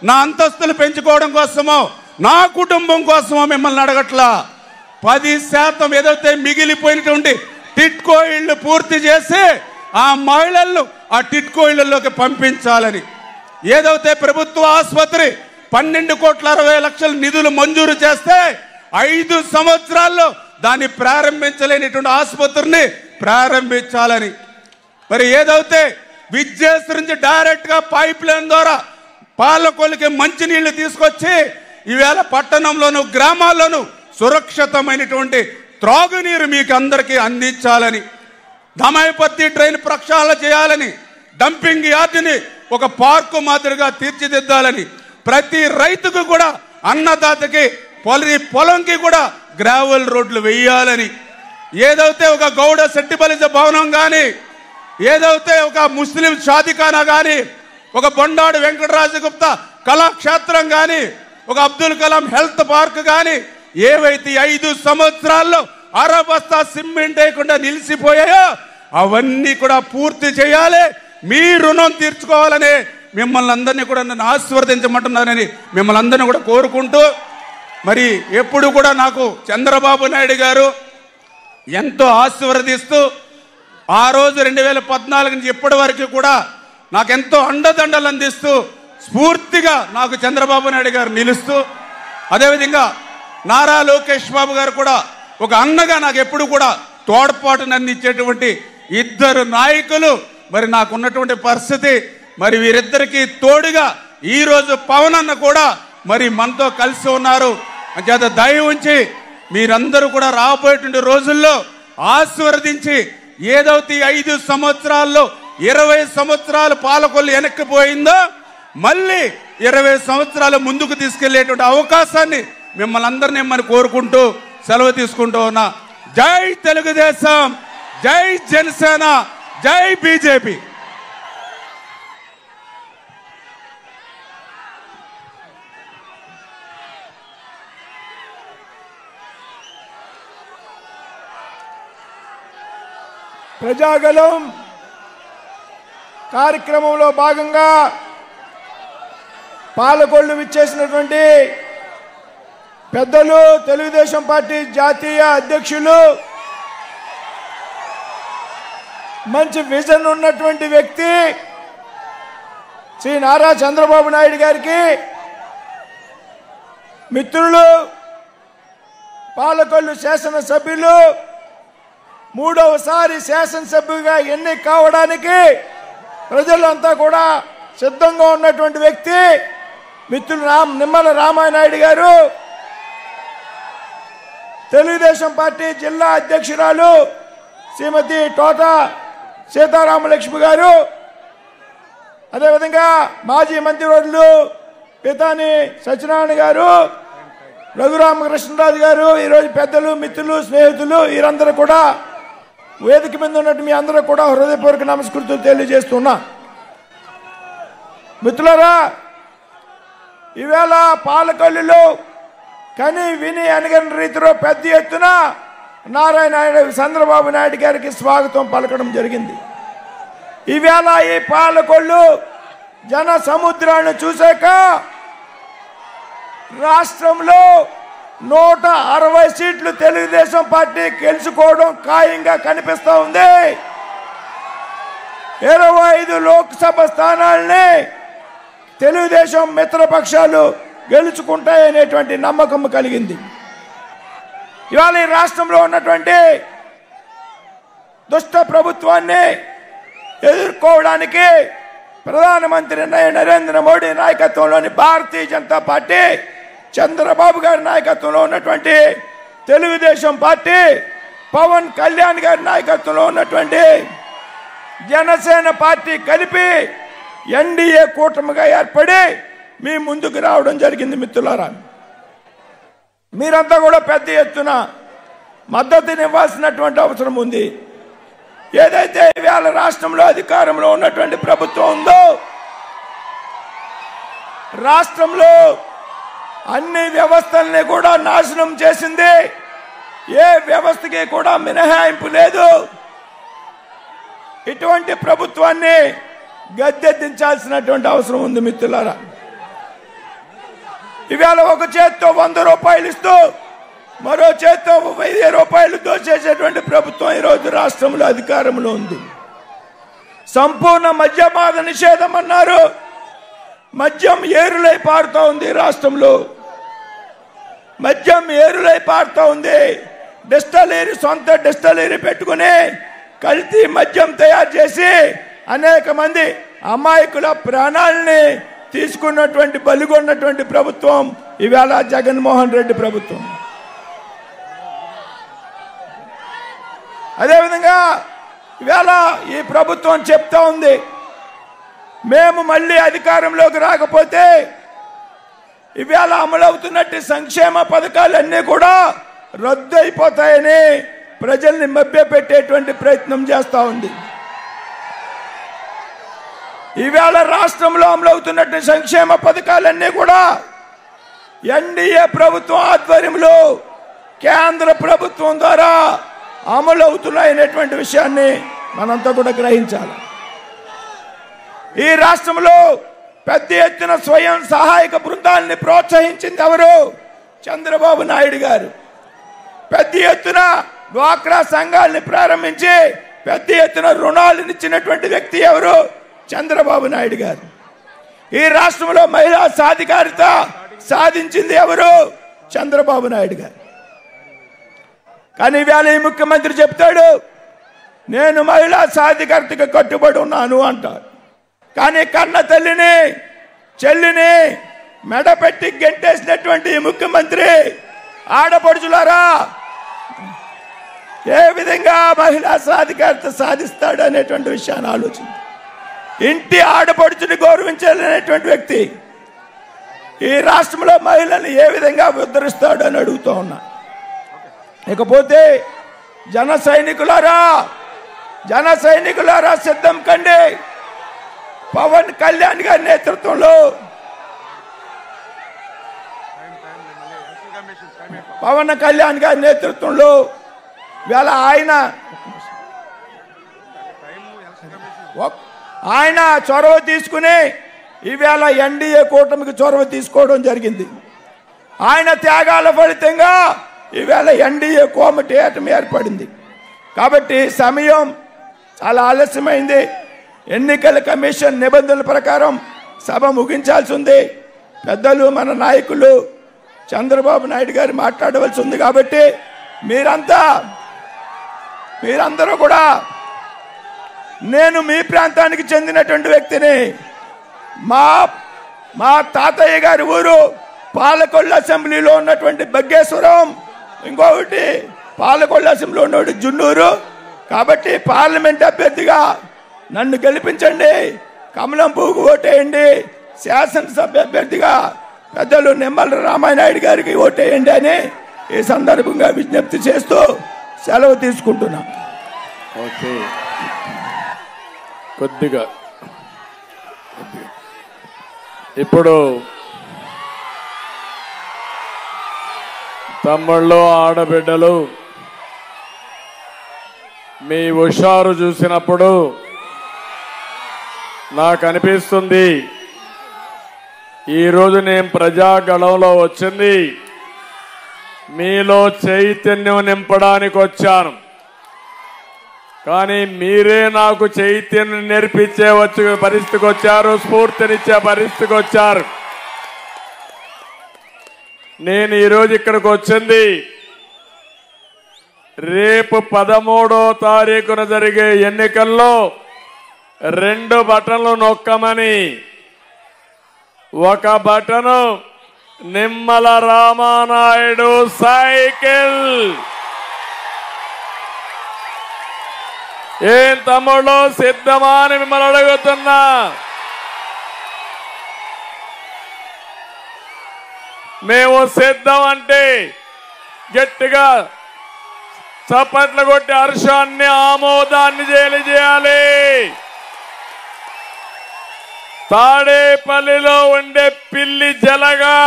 నా అంతస్తులు పెంచుకోవడం కోసమో, నా కుటుంబం కోసమో మిమ్మల్ని అడగట్లా. 10% ఏదైతే మిగిలిపోయినటువంటి టిట్కో ఇళ్లు పూర్తి చేసి ఆ మహిళలను ఆ టిట్కో ఇళ్లలోకి పంపించాలని, ఏదైతే ప్రభుత్వ ఆసుపత్రి 12,60,00,000 నిధులు మంజూరు చేస్తే 5 సంవత్సరాల్లో దాన్ని ప్రారంభించలేనిటువంటి ఆసుపత్రిని ప్రారంభించాలని, మరి ఏదైతే విద్యాశ్రీ నుంచి డైరెక్ట్ గా పైప్ లైన్ ద్వారా పాలకొల్లుకి మంచినీళ్లు తీసుకొచ్చి ఈవేళ పట్టణంలోను గ్రామాల్లోనూ సురక్షితమైనటువంటి త్రాగునీరు మీకు అందరికీ అందించాలని, దమాయిపత్తి ట్రైన్ ప్రక్షాళన చేయాలని, డంపింగ్ యార్డుని ఒక పార్కు మాదిరిగా తీర్చిదిద్దాలని, ప్రతి రైతుకు కూడా అన్నదాతకి పొలంకి కూడా గ్రావెల్ రోడ్లు వేయాలని, ఏదైతే ఒక గౌడ సెట్టిబలిజ భవనం కానీ, ఏదైతే ఒక ముస్లిం షాదిఖానా కానీ, ఒక బొండాడు వెంకటరాజ గుప్తా కళాక్షేత్రం కానీ, ఒక అబ్దుల్ కలాం హెల్త్ పార్క్ కానీ, ఏవైతే 5 సంవత్సరాల్లో అరబస్తా సిమెంట్ వేయకుండా నిలిచిపోయాయో అవన్నీ కూడా పూర్తి చేయాలి. మీ రుణం తీర్చుకోవాలని మిమ్మల్ని అందరినీ కూడా నన్ను ఆశీర్వదించమంటున్నానని మిమ్మల్ని అందరినీ కూడా కోరుకుంటూ, మరి ఎప్పుడు కూడా నాకు చంద్రబాబు నాయుడు గారు ఎంతో ఆశీర్వదిస్తూ, ఆ రోజు 2014 నుంచి ఇప్పటి వరకు కూడా నాకెంతో అండదండలు అందిస్తూ స్ఫూర్తిగా నాకు చంద్రబాబు నాయుడు గారు నిలుస్తూ, అదేవిధంగా నారా లోకేష్ బాబు గారు కూడా ఒక అన్నగా నాకు ఎప్పుడు కూడా తోడ్పాటును అందించేటువంటి ఇద్దరు నాయకులు మరి నాకున్నటువంటి పరిస్థితి. మరి వీరిద్దరికి తోడుగా ఈరోజు పవన్ అన్న కూడా మరి మనతో కలిసి ఉన్నారు. అంచేత దయ ఉంచి మీరందరూ కూడా రాబోయేటువంటి రోజుల్లో ఆశీర్వదించి, ఏదైతే 5 సంవత్సరాల్లో 20 సంవత్సరాలు పాలకొల్లు వెనక్కిపోయిందో మళ్ళీ 20 సంవత్సరాలు ముందుకు తీసుకెళ్లేటువంటి అవకాశాన్ని మిమ్మల్ని అందరినీ మనం కోరుకుంటూ సెలవు తీసుకుంటూ ఉన్నా. జై తెలుగుదేశం, జై జనసేన, జై బీజేపీ. ప్రజాగలం కార్యక్రమంలో భాగంగా పాలకొల్లు విచ్చేసినటువంటి పెద్దలు, తెలుగుదేశం పార్టీ జాతీయ అధ్యక్షులు, మంచి విజన్ ఉన్నటువంటి వ్యక్తి శ్రీ నారా చంద్రబాబు నాయుడు గారికి, మిత్రులు, పాలకొల్లు శాసనసభ్యులు, 3వసారి శాసనసభ్యుగా ఎన్నిక కావడానికి ప్రజలంతా కూడా సిద్ధంగా ఉన్నటువంటి వ్యక్తి మిత్రులు నిమ్మల రామానాయుడు గారు, తెలుగుదేశం పార్టీ జిల్లా అధ్యక్షురాలు శ్రీమతి తోట సీతారామలక్ష్మి గారు, అదేవిధంగా మాజీ మంత్రివర్యులు పితాని సత్యనారాయణ గారు, రఘురామకృష్ణరాజు గారు, ఈరోజు పెద్దలు, మిత్రులు, స్నేహితులు వీరందరూ కూడా వేదిక మీద ఉన్నట్టు మీ అందరూ కూడా హృదయపూర్వక నమస్కృతులు తెలియజేస్తున్నా. మిత్రులారా, ఈవేళ పాలకొల్లులో కని విని అనగని రీతిలో పెద్ద ఎత్తున చంద్రబాబు నాయుడు గారికి స్వాగతం పలకడం జరిగింది. ఈవేళ ఈ పాలకొల్లు జన సముద్రాన్ని చూశాక రాష్ట్రంలో 160 సీట్లు తెలుగుదేశం పార్టీ గెలుచుకోవడం ఖాయంగా కనిపిస్తూ ఉంది. 25 లోక్సభ స్థానాలని తెలుగుదేశం మిత్రపక్షాలు గెలుచుకుంటాయనేటువంటి నమ్మకం కలిగింది. ఇవాళ ఈ రాష్ట్రంలో ఉన్నటువంటి దుష్ట ప్రభుత్వాన్ని ఎదుర్కోవడానికి ప్రధానమంత్రి నరేంద్ర మోడీ నాయకత్వంలోని భారతీయ జనతా పార్టీ, చంద్రబాబు గారి నాయకత్వంలో ఉన్నటువంటి తెలుగుదేశం పార్టీ, పవన్ కళ్యాణ్ గారి నాయకత్వంలో ఉన్నటువంటి జనసేన పార్టీ కలిపి ఎన్డీఏ కూటమిగా ఏర్పడి మీ ముందుకు రావడం జరిగింది. మిత్రులారా, మీరంతా కూడా పెద్ద ఎత్తున మద్దతునివ్వాల్సినటువంటి అవసరం ఉంది. ఏదైతే ఇవాళ రాష్ట్రంలో అధికారంలో ఉన్నటువంటి ప్రభుత్వం ఉందో, రాష్ట్రంలో అన్ని వ్యవస్థల్ని కూడా నాశనం చేసింది. ఏ వ్యవస్థకి కూడా మినహాయింపు లేదు. ఇటువంటి ప్రభుత్వాన్ని గద్దెదించాల్సినటువంటి అవసరం ఉంది. మిత్రులారా, ఇవాళ ఒక చేత్తో 100 రూపాయలు ఇస్తూ మరో చేత్తో 1000 రూపాయలు దోచేసేటువంటి ప్రభుత్వం ఈరోజు రాష్ట్రంలో అధికారంలో ఉంది. సంపూర్ణ మద్యపాన నిషేధం అన్నారు. మద్యం ఏరులై పారుతూ ఉంది. రాష్ట్రంలో మద్యం ఏరులై పారుతూ ఉంది. డిస్టలరీ, సొంత డిస్టలరీ పెట్టుకుని కల్తీ మద్యం తయారు చేసి అనేక మంది అమాయకుల ప్రాణాలని తీసుకున్నటువంటి, బలిగొన్నటువంటి ప్రభుత్వం ఇవాళ జగన్మోహన్ రెడ్డి ప్రభుత్వం. అదేవిధంగా ఇవాళ ఈ ప్రభుత్వం చెప్తా ఉంది, మేము మళ్ళీ అధికారంలోకి రాకపోతే ఇవాళ అమలవుతున్నట్టు సంక్షేమ పథకాలన్నీ కూడా రద్దు అయిపోతాయని ప్రజల్ని మభ్యపెట్టేటువంటి ప్రయత్నం చేస్తూ ఉంది. ఇవాళ రాష్ట్రంలో అమలవుతున్నట్టు సంక్షేమ పథకాలన్నీ కూడా ఎన్డీఏ ప్రభుత్వం ఆధ్వర్యంలో కేంద్ర ప్రభుత్వం ద్వారా అమలవుతున్నాయనేటువంటి విషయాన్ని మనంతా కూడా గ్రహించాలి. ఈ రాష్ట్రంలో పెద్ద ఎత్తున స్వయం సహాయక బృందాలని ప్రోత్సహించింది ఎవరు? చంద్రబాబు నాయుడు గారు. పెద్ద ఎత్తున డ్వాక్రా సంఘాలని ప్రారంభించి పెద్ద ఎత్తున రుణాలను ఇచ్చినటువంటి వ్యక్తి ఎవరు? చంద్రబాబు నాయుడు గారు. ఈ రాష్ట్రంలో మహిళా సాధికారిత సాధించింది ఎవరు? చంద్రబాబు నాయుడు గారు. కానీ ఇవాళ ఈ ముఖ్యమంత్రి చెప్తాడు, నేను మహిళా సాధికారితకు కట్టుబడి ఉన్నాను అంటారు. కానీ కన్న తల్లిని, చెల్లిని మెడపెట్టి గెంటేసినటువంటి ఈ ముఖ్యమంత్రి ఆడపడుచులారా ఏ విధంగా మహిళా సాధికారిత సాధిస్తాడు అనేటువంటి విషయాన్ని ఆలోచించి ఇంటి ఆడపడుచుని గౌరవించాలనేటువంటి వ్యక్తి ఈ రాష్ట్రంలో మహిళల్ని ఏ విధంగా ఉద్ధరిస్తాడు అని అడుగుతూ ఉన్నా. ఇకపోతే జన సైనికులారా సిద్ధం కండి. పవన్ కళ్యాణ్ గారి నేతృత్వంలో వేళ ఆయన చొరవ తీసుకుని ఈవేళ ఎన్డీఏ కూటమికి చొరవ తీసుకోవడం జరిగింది. ఆయన త్యాగాల ఫలితంగా ఈవేళ ఎన్డీఏ కూటమి ఏర్పడింది. కాబట్టి సమయం చాలా ఆలస్యమైంది. ఎన్నికల కమిషన్ నిబంధనల ప్రకారం సభ ముగించాల్సి ఉంది. పెద్దలు మన నాయకులు చంద్రబాబు నాయుడు గారు మాట్లాడవలసి ఉంది. కాబట్టి మీరందరూ కూడా, నేను మీ ప్రాంతానికి చెందినటువంటి వ్యక్తిని. మా తాతయ్య గారి ఊరు పాలకొల్లు అసెంబ్లీలో ఉన్నటువంటి బగ్గేశ్వరం, ఇంకొకటి పాలకొల్లు అసెంబ్లీలో ఉన్నటువంటి జున్నూరు. కాబట్టి పార్లమెంట్ అభ్యర్థిగా నన్ను గెలిపించండి, కమలం పువ్వుకు ఓటేయండి. శాసనసభ అభ్యర్థిగా పెద్దలు నిమ్మల రామానాయుడు గారికి ఓటేయండి అని ఈ సందర్భంగా విజ్ఞప్తి చేస్తూ సెలవు తీసుకుంటున్నా. ఓకే, కొద్దిగా ఇప్పుడు తమ్ముళ్ళు, ఆడబిడ్డలు, మీ హుషారు చూసినప్పుడు నాకు అనిపిస్తుంది ఈరోజు నేను ప్రజాగళంలో వచ్చింది మీలో చైతన్యం నింపడానికి వచ్చాను. కానీ మీరే నాకు చైతన్యం నేర్పించే పరిస్థితికి వచ్చారు, స్ఫూర్తినిచ్చే పరిస్థితికి వచ్చారు. నేను ఈరోజు ఇక్కడికి వచ్చింది రేపు 13వ తారీఖున జరిగే ఎన్నికల్లో 2 బటన్లు నొక్కమని. ఒక బటను నిమ్మల రామానాయుడు సైకిల్. ఏం తమ్ముళ్ళు సిద్ధమా అని మిమ్మల్ని అడుగుతున్నా. మేము సిద్ధం అంటే గట్టిగా చప్పట్లు కొట్టి హర్షాన్ని ఆమోదాన్ని చేయాలి. తాడేపల్లిలో ఉండే పిల్లి జలగా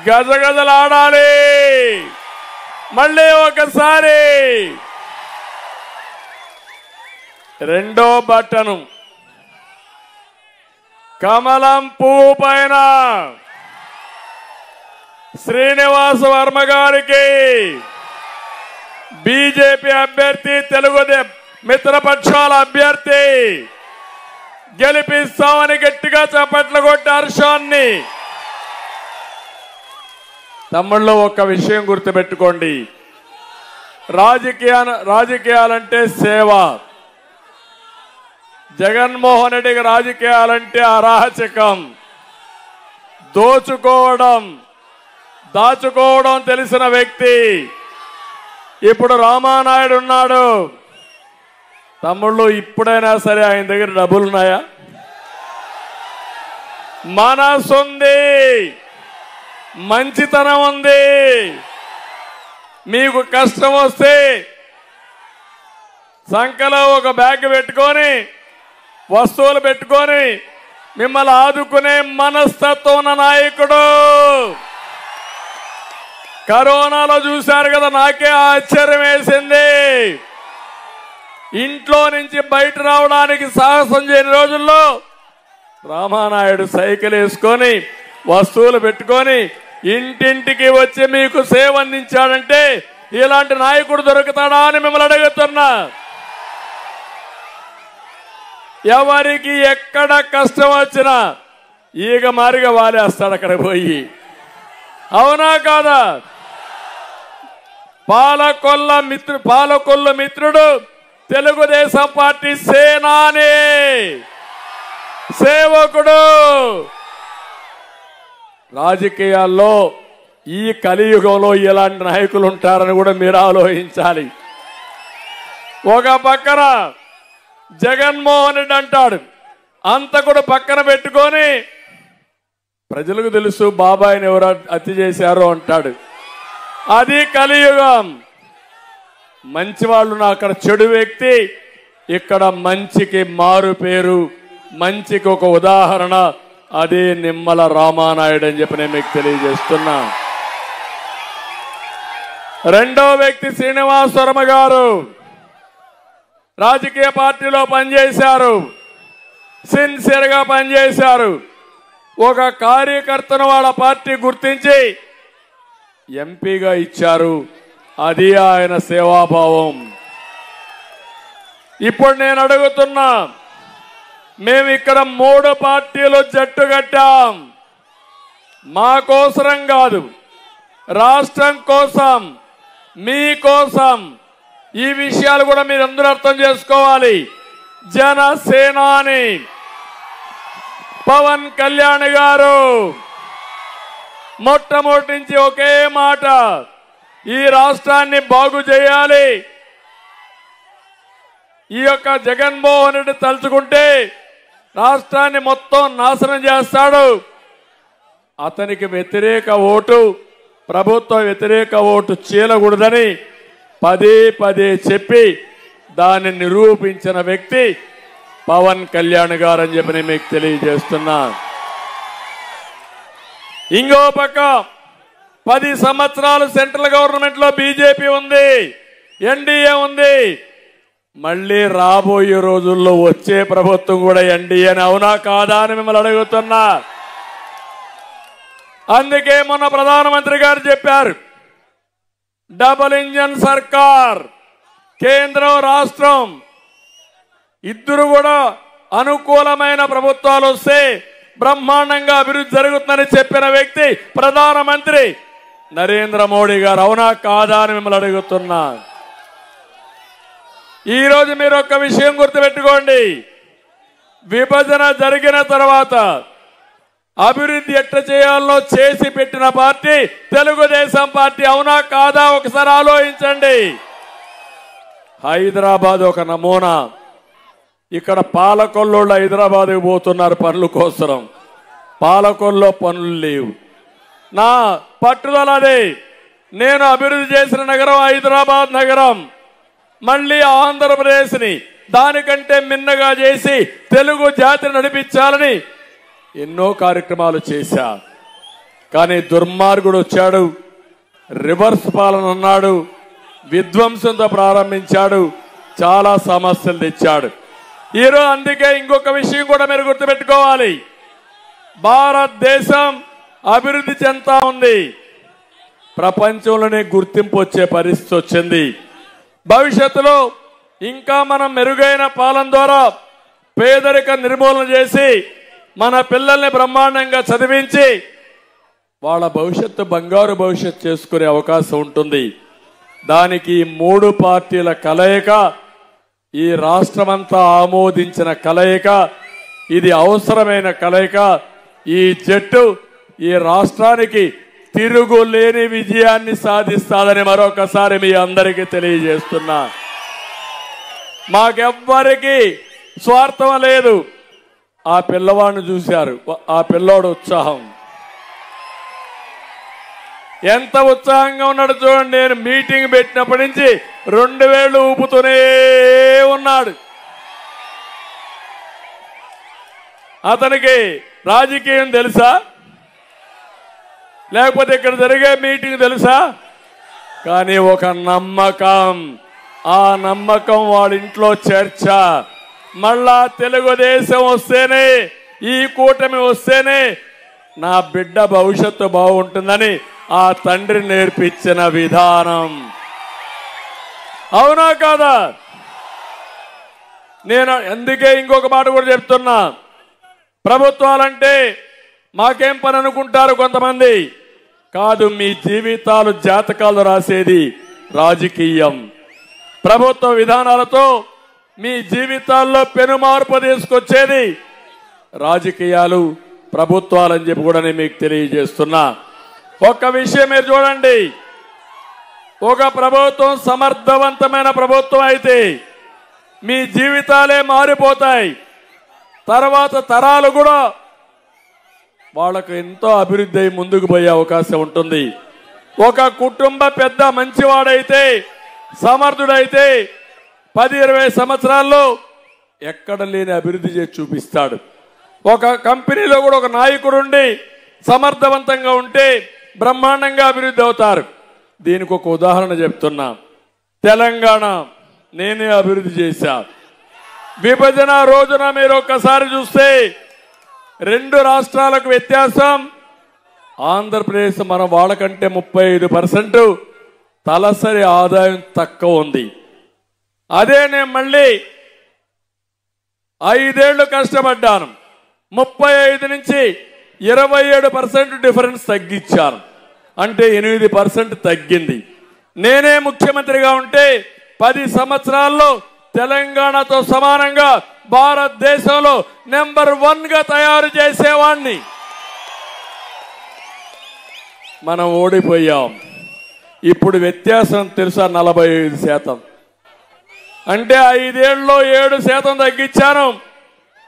గజగజలాడాలి. మళ్ళీ ఒకసారి రెండో బటను కమలం పువ్వు పైన శ్రీనివాస వర్మ గారికి బీజేపీ అభ్యర్థి, తెలుగు మిత్రపక్షాల అభ్యర్థి గెలిపిస్తామని గట్టిగా చప్పట్లు కొట్టి హర్షాన్ని. తమ్ముళ్ళు ఒక్క విషయం గుర్తుపెట్టుకోండి, రాజకీయాలంటే సేవ. జగన్మోహన్ రెడ్డికి రాజకీయాలంటే అరాచకం, దాచుకోవడం తెలిసిన వ్యక్తి. ఇప్పుడు రామానాయుడు ఉన్నాడు. తమ్ముళ్ళు ఇప్పుడైనా సరే ఆయన దగ్గర డబ్బులున్నాయా? మనసుంది, మంచితనం ఉంది. మీకు కష్టం వస్తే సంకలో ఒక బ్యాగ్ పెట్టుకొని, వస్తువులు పెట్టుకొని మిమ్మల్ని ఆదుకునే మనస్తత్వం ఉన్న నాయకుడు. కరోనాలో చూశారు కదా, నాకే ఆశ్చర్యం వేసింది. ఇంట్లో నుంచి బయట రావడానికి సాహసం చేయని రోజుల్లో రామానాయుడు సైకిల్ వేసుకొని, వస్తువులు పెట్టుకొని ఇంటింటికి వచ్చి మీకు సేవ అందించాడంటే ఇలాంటి నాయకుడు దొరుకుతాడా అని మిమ్మల్ని అడుగుతున్నా. ఎవరికి ఎక్కడ కష్టం వచ్చినా ఈగ మారిగా వాలేస్తాడు అక్కడ పోయి. అవునా కాదా? పాలకొల్లు మిత్రుడు, తెలుగుదేశం పార్టీ సేనాని, సేవకుడు. రాజకీయాల్లో ఈ కలియుగంలో ఇలాంటి నాయకులు ఉంటారని కూడా మీరు ఆలోచించాలి. ఒక పక్కన జగన్మోహన్ రెడ్డి అంటాడు, అంతకుడు పక్కన పెట్టుకొని ప్రజలకు తెలుసు బాబాయిని ఎవరు హత్య చేశారో అంటాడు. అది కలియుగం. మంచి వాళ్ళు అక్కడ చెడు వ్యక్తి, ఇక్కడ మంచికి మారు పేరు, మంచికి ఒక ఉదాహరణ. అదే నిమ్మల రామానాయుడు అని చెప్పి నేను మీకు తెలియజేస్తున్నా. రెండో వ్యక్తి శ్రీనివాస వర్మ గారు. రాజకీయ పార్టీలో పనిచేశారు, సిన్సియర్ గా పనిచేశారు. ఒక కార్యకర్తను వాళ్ళ పార్టీ గుర్తించి ఎంపీగా ఇచ్చారు. అది ఆయన సేవాభావం. ఇప్పుడు నేను అడుగుతున్నా, మేము ఇక్కడ 3 పార్టీలు జట్టు కట్టాం. మా కోసరం కాదు, రాష్ట్రం కోసం, మీకోసం. ఈ విషయాలు కూడా మీరందరూ అర్థం చేసుకోవాలి. జనసేనాని పవన్ కళ్యాణ్ గారు మొట్టమొదటి నుంచి ఒకే మాట, ఈ రాష్ట్రాన్ని బాగు చేయాలి. ఈ యొక్క జగన్మోహన్ రెడ్డి తలుచుకుంటే రాష్ట్రాన్ని మొత్తం నాశనం చేస్తాడు. అతనికి వ్యతిరేక ఓటు, ప్రభుత్వ వ్యతిరేక ఓటు చీలకూడదని పదే చెప్పి దాన్ని నిరూపించిన వ్యక్తి పవన్ కళ్యాణ్ గారు అని చెప్పి నేను మీకు తెలియజేస్తున్నా. ఇంకో పక్క 10 సంవత్సరాలు సెంట్రల్ గవర్నమెంట్ లో బీజేపీ ఉంది, ఎన్డీఏ ఉంది. మళ్ళీ రాబోయే రోజుల్లో వచ్చే ప్రభుత్వం కూడా ఎన్డీఏని, అవునా కాదా అని మిమ్మల్ని అడుగుతున్నా. అందుకే మొన్న ప్రధానమంత్రి గారు చెప్పారు, డబుల్ ఇంజన్ సర్కార్, కేంద్రం రాష్ట్రం ఇద్దరు కూడా అనుకూలమైన ప్రభుత్వాలు వస్తే బ్రహ్మాండంగా అభివృద్ధి జరుగుతుందని చెప్పిన వ్యక్తి ప్రధానమంత్రి నరేంద్ర మోడీ గారు. అవునా కాదా అని మిమ్మల్ని అడుగుతున్నా. ఈరోజు మీరు ఒక్క విషయం గుర్తుపెట్టుకోండి. విభజన జరిగిన తర్వాత అభివృద్ధి ఎట్లా చేయాలో చేసి పెట్టిన పార్టీ తెలుగుదేశం పార్టీ. అవునా కాదా ఒకసారి ఆలోచించండి. హైదరాబాద్ ఒక నమూనా. ఇక్కడ పాలకొల్లోళ్ళు హైదరాబాద్కి పోతున్నారు పనుల కోసం. పాలకొల్లో పనులు లేవు. నా పట్టుదల అదే. నేను అభివృద్ధి చేసిన నగరం హైదరాబాద్ నగరం. మళ్ళీ ఆంధ్రప్రదేశ్ని దానికంటే మిన్నగా చేసి తెలుగు జాతిని నడిపించాలని ఎన్నో కార్యక్రమాలు చేశా. కానీ దుర్మార్గుడు వచ్చాడు, రివర్స్ పాలన అన్నాడు, విధ్వంసంతో ప్రారంభించాడు, చాలా సమస్యలు తెచ్చాడు. ఈరోజు అందుకే ఇంకొక విషయం కూడా మీరు గుర్తుపెట్టుకోవాలి. భారతదేశం అభివృద్ధి చెందుతా ఉంది. ప్రపంచంలోనే గుర్తింపు వచ్చే పరిస్థితి వచ్చింది. భవిష్యత్తులో ఇంకా మనం మెరుగైన పాలన ద్వారా పేదరిక నిర్మూలన చేసి మన పిల్లల్ని బ్రహ్మాండంగా చదివించి వాళ్ళ భవిష్యత్తు బంగారు భవిష్యత్తు చేసుకునే అవకాశం ఉంటుంది. దానికి 3 పార్టీల కలయిక, ఈ రాష్ట్రమంతా ఆమోదించిన కలయిక, ఇది అవసరమైన కలయిక. ఈ జట్టు ఈ రాష్ట్రానికి తిరుగులేని విజయాన్ని సాధిస్తాదని మరొకసారి మీ అందరికీ తెలియజేస్తున్నా. మాకెవ్వరికి స్వార్థం లేదు. ఆ పిల్లవాడిని చూశారు, ఆ పిల్లోడు ఉత్సాహం ఎంత ఉత్సాహంగా ఉన్నాడు చూడండి. నేను మీటింగ్ పెట్టినప్పటి నుంచి 2 వేళ్లు ఊపుతూనే ఉన్నాడు. అతనికి రాజకీయం తెలుసా, లేకపోతే ఇక్కడ జరిగే మీటింగ్ తెలుసా? కానీ ఒక నమ్మకం, ఆ నమ్మకం వాడి ఇంట్లో చర్చ. మళ్ళా తెలుగుదేశం వస్తేనే, ఈ కూటమి వస్తేనే నా బిడ్డ భవిష్యత్తు బాగుంటుందని ఆ తండ్రి నేర్పించిన విధానం. అవునా కాదా? నేను అందుకే ఇంకొక మాట కూడా చెప్తున్నా. ప్రభుత్వాలంటే మాకేం పని అనుకుంటారు కొంతమంది. కాదు, మీ జీవితాలు జాతకాలు రాసేది రాజకీయం. ప్రభుత్వ విధానాలతో మీ జీవితాల్లో పెనుమార్పు తీసుకొచ్చేది రాజకీయాలు, ప్రభుత్వాలని చెప్పి కూడా నేను మీకు తెలియజేస్తున్నా. ఒక్క విషయం మీరు చూడండి. ఒక ప్రభుత్వం సమర్థవంతమైన ప్రభుత్వం అయితే మీ జీవితాలే మారిపోతాయి. తర్వాత తరాలు కూడా వాళ్ళకు ఎంతో అభివృద్ధి అయి ముందుకు పోయే అవకాశం ఉంటుంది. ఒక కుటుంబ పెద్ద మంచివాడైతే, సమర్థుడైతే 10-20 సంవత్సరాల్లో ఎక్కడ లేని అభివృద్ధి చేసి చూపిస్తాడు. ఒక కంపెనీలో కూడా ఒక నాయకుడు ఉండి సమర్థవంతంగా ఉంటే బ్రహ్మాండంగా అభివృద్ధి అవుతారు. దీనికి ఒక ఉదాహరణ చెప్తున్నా. తెలంగాణ నేనే అభివృద్ధి చేశా. విభజన రోజున మీరు ఒక్కసారి చూస్తే 2 రాష్ట్రాలకు వ్యత్యాసం. ఆంధ్రప్రదేశ్ మన వాళ్ళకంటే 35% తలసరి ఆదాయం తక్కువ ఉంది. అదే నేను మళ్ళీ 5 ఏళ్లు కష్టపడ్డాను. 35 నుంచి 27% డిఫరెన్స్ తగ్గించాను. అంటే 8% తగ్గింది. నేనే ముఖ్యమంత్రిగా ఉంటే 10 సంవత్సరాల్లో తెలంగాణతో సమానంగా భారతదేశంలో నెంబర్ 1గా తయారు చేసేవాణ్ణి. మనం ఓడిపోయాం. ఇప్పుడు వ్యత్యాసం తెలుసా? 45%. అంటే 5 ఏళ్లలో 7% తగ్గించాను.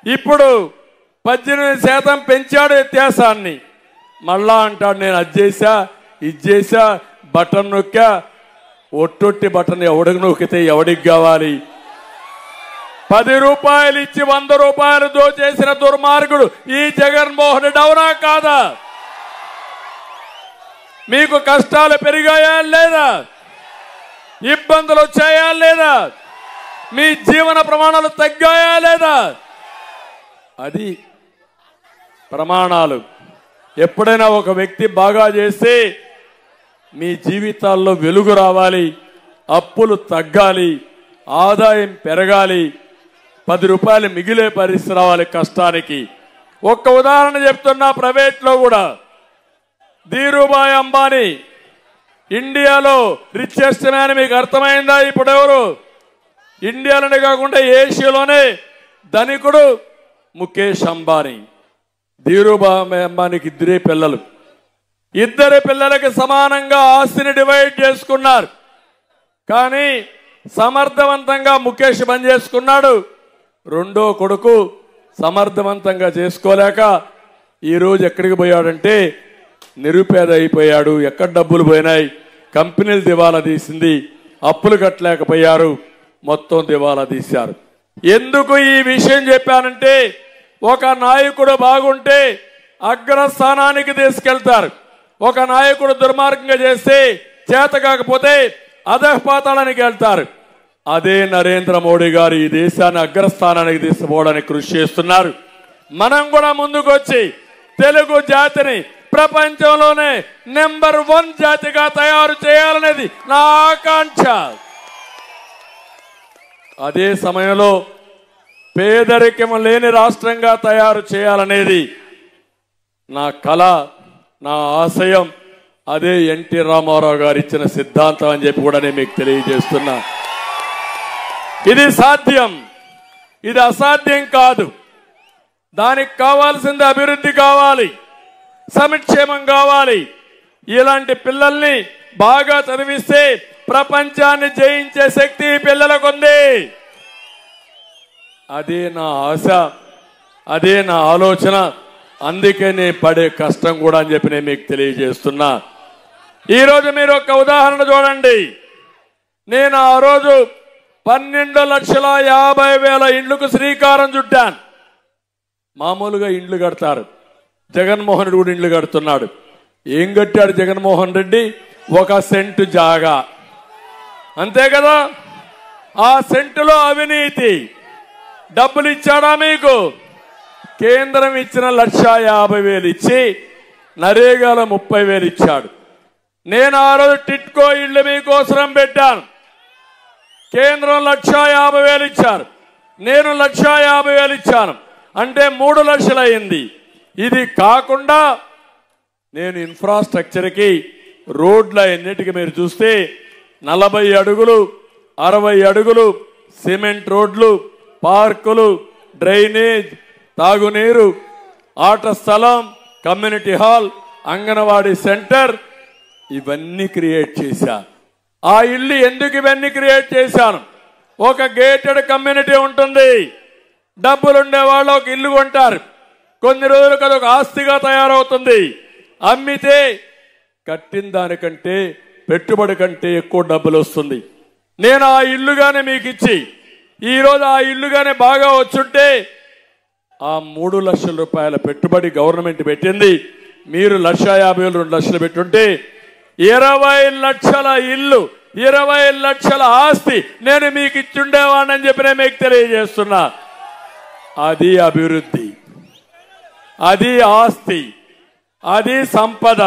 ఇప్పుడు 18% పెంచాడు వ్యత్యాసాన్ని. మళ్ళా అంటాడు నేను అది చేశా, ఇది చేశా, బటన్ నొక్కా. ఒట్టొట్టి బటన్ ఎవడికి నొక్కితే ఎవడికి కావాలి? 10 రూపాయలు ఇచ్చి 100 రూపాయలు దోచేసిన దుర్మార్గుడు ఈ జగన్మోహన్ రెడ్డి. అవునా కాదా? మీకు కష్టాలు పెరిగాయా లేదా? ఇబ్బందులు వచ్చాయా లేదా? మీ జీవన ప్రమాణాలు తగ్గాయా లేదా? అది ప్రమాణాలు. ఎప్పుడైనా ఒక వ్యక్తి బాగా చేస్తే మీ జీవితాల్లో వెలుగు రావాలి, అప్పులు తగ్గాలి, ఆదాయం పెరగాలి, 10 రూపాయలు మిగిలే పరిస్థితి రావాలి కష్టానికి. ఒక్క ఉదాహరణ చెప్తున్నా, ప్రైవేట్లో కూడా ధీరుభాయ్ అంబానీ ఇండియాలో రిచెస్ట్ మ్యాన్. మీకు అర్థమైందా? ఇప్పుడు ఎవరు ఇండియాలోనే కాకుండా ఏషియాలోనే ధనికుడు ముఖేష్ అంబానీ. ధీరుభాయ్ అంబానీకి 2 పిల్లలు. 2 పిల్లలకి సమానంగా ఆస్తిని డివైడ్ చేసుకున్నారు. కానీ సమర్థవంతంగా ముఖేష్ పని చేసుకున్నాడు. రెండో కొడుకు సమర్థవంతంగా చేసుకోలేక ఈరోజు ఎక్కడికి పోయాడంటే నిరుపేద అయిపోయాడు. ఎక్కడ డబ్బులు పోయినాయి? కంపెనీలు దివాలా తీసింది, అప్పులు కట్టలేకపోయారు, మొత్తం దివాలా తీశారు. ఎందుకు ఈ విషయం చెప్పానంటే, ఒక నాయకుడు బాగుంటే అగ్రస్థానానికి తీసుకెళ్తారు. ఒక నాయకుడు దుర్మార్గంగా చేస్తే, చేత కాకపోతే అధఃపాతాళానికి వెళ్తారు. అదే నరేంద్ర మోడీ గారు ఈ దేశాన్ని అగ్రస్థానానికి తీసుకుపోవడానికి కృషి చేస్తున్నారు. మనం కూడా ముందుకు వచ్చి తెలుగు జాతిని ప్రపంచంలోనే నెంబర్ 1 జాతిగా తయారు చేయాలనేది నా ఆకాంక్ష. అదే సమయంలో పేదరికం లేని రాష్ట్రంగా తయారు చేయాలనేది నా కళ, నా ఆశయం. అదే ఎన్టీ రామారావు గారు ఇచ్చిన సిద్ధాంతం అని చెప్పి కూడా నేను మీకు తెలియజేస్తున్నా. ఇది సాధ్యం, ఇది అసాధ్యం కాదు. దానికి కావాల్సింది అభివృద్ధి కావాలి, సంక్షేమం కావాలి. ఇలాంటి పిల్లల్ని బాగా చదివిస్తే ప్రపంచాన్ని జయించే శక్తి పిల్లలకు ఉంది. అదే నా ఆశ, అదే నా ఆలోచన. అందుకే నేను పడే కష్టం కూడా అని చెప్పి నేను మీకు తెలియజేస్తున్నా. ఈరోజు మీరు ఒక ఉదాహరణ చూడండి. నేను ఆ రోజు 12,50,000 ఇండ్లకు శ్రీకారం చుట్టాను. మామూలుగా ఇండ్లు కడతారు, జగన్మోహన్ రెడ్డి కూడా ఇండ్లు కడుతున్నాడు. ఏం కట్టాడు జగన్మోహన్ రెడ్డి? 1 సెంటు జాగా, అంతే కదా. ఆ సెంటులో అవినీతి. డబ్బులు ఇచ్చాడా మీకు? కేంద్రం ఇచ్చిన 1,50,000 ఇచ్చి నరేగాలో 30,000 ఇచ్చాడు. నేను ఆ రోజు టిట్కో ఇళ్లు మీకోసం పెట్టాను. కేంద్రం 1,50,000 ఇచ్చారు, నేను 1,50,000 ఇచ్చాను. అంటే 3 లక్షలు అయింది. ఇది కాకుండా నేను ఇన్ఫ్రాస్ట్రక్చర్కి రోడ్ల ఎన్నిటికి మీరు చూస్తే 40 అడుగులు 60 అడుగులు సిమెంట్ రోడ్లు, పార్కులు, డ్రైనేజ్, తాగునీరు, ఆట స్థలం, కమ్యూనిటీ హాల్, అంగన్వాడీ సెంటర్ ఇవన్నీ క్రియేట్ చేశా. ఆ ఇల్లు ఎందుకు ఇవన్నీ క్రియేట్ చేశాను? ఒక గేటెడ్ కమ్యూనిటీ ఉంటుంది. డబ్బులుండే వాళ్ళు ఒక ఇల్లు కొంటారు, కొన్ని రోజులకు అదొక ఆస్తిగా తయారవుతుంది. అమ్మితే కట్టిన దానికంటే పెట్టుబడి కంటే ఎక్కువ డబ్బులు వస్తుంది. నేను ఆ ఇల్లుగానే మీకు ఇచ్చి ఈరోజు ఆ ఇల్లుగానే బాగా వచ్చుంటే ఆ 3 లక్షల రూపాయల పెట్టుబడి గవర్నమెంట్ పెట్టింది. మీరు 1,50,000 2 లక్షలు పెట్టుంటే 20 లక్షల ఇల్లు, 20 లక్షల ఆస్తి నేను మీకు ఇచ్చుండేవాడిని చెప్పి నేను మీకు తెలియజేస్తున్నా. అది అభివృద్ధి, అది ఆస్తి, అది సంపద.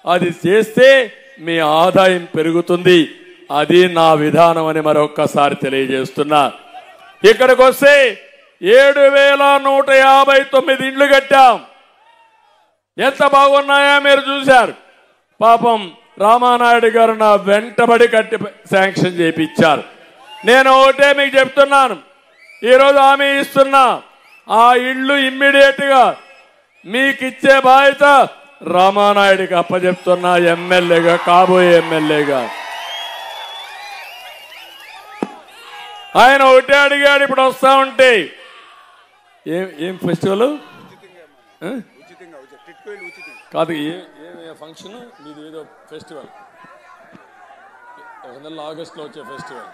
అది చేస్తే మీ ఆదాయం పెరుగుతుంది. అది నా విధానం అని మరొక్కసారి తెలియజేస్తున్నా. ఇక్కడికి వస్తే 7,159 ఇండ్లు కట్టాం. ఎంత బాగున్నాయా మీరు చూశారు. పాపం రామానాయుడు గారు నా వెంటబడి కట్టి శాంక్షన్ చేయించారు. నేను ఒకటే మీకు చెప్తున్నాను, ఈరోజు హామీ ఇస్తున్నా, ఆ ఇళ్ళు ఇమ్మీడియట్ గా మీకు ఇచ్చే బాధ్యత రామానాయుడికి అప్పచెప్తున్నా. ఎమ్మెల్యేగా, కాబోయే ఎమ్మెల్యేగా. ఆయన ఒకటే అడిగాడు, ఇప్పుడు వస్తా ఉంటే ఏం ఫెస్టివల్ కాదు, ఏ ఫంక్షన్ మీది? ఏదో ఫెస్టివల్, ఒక నెల ఆగస్టులో వచ్చే ఫెస్టివల్.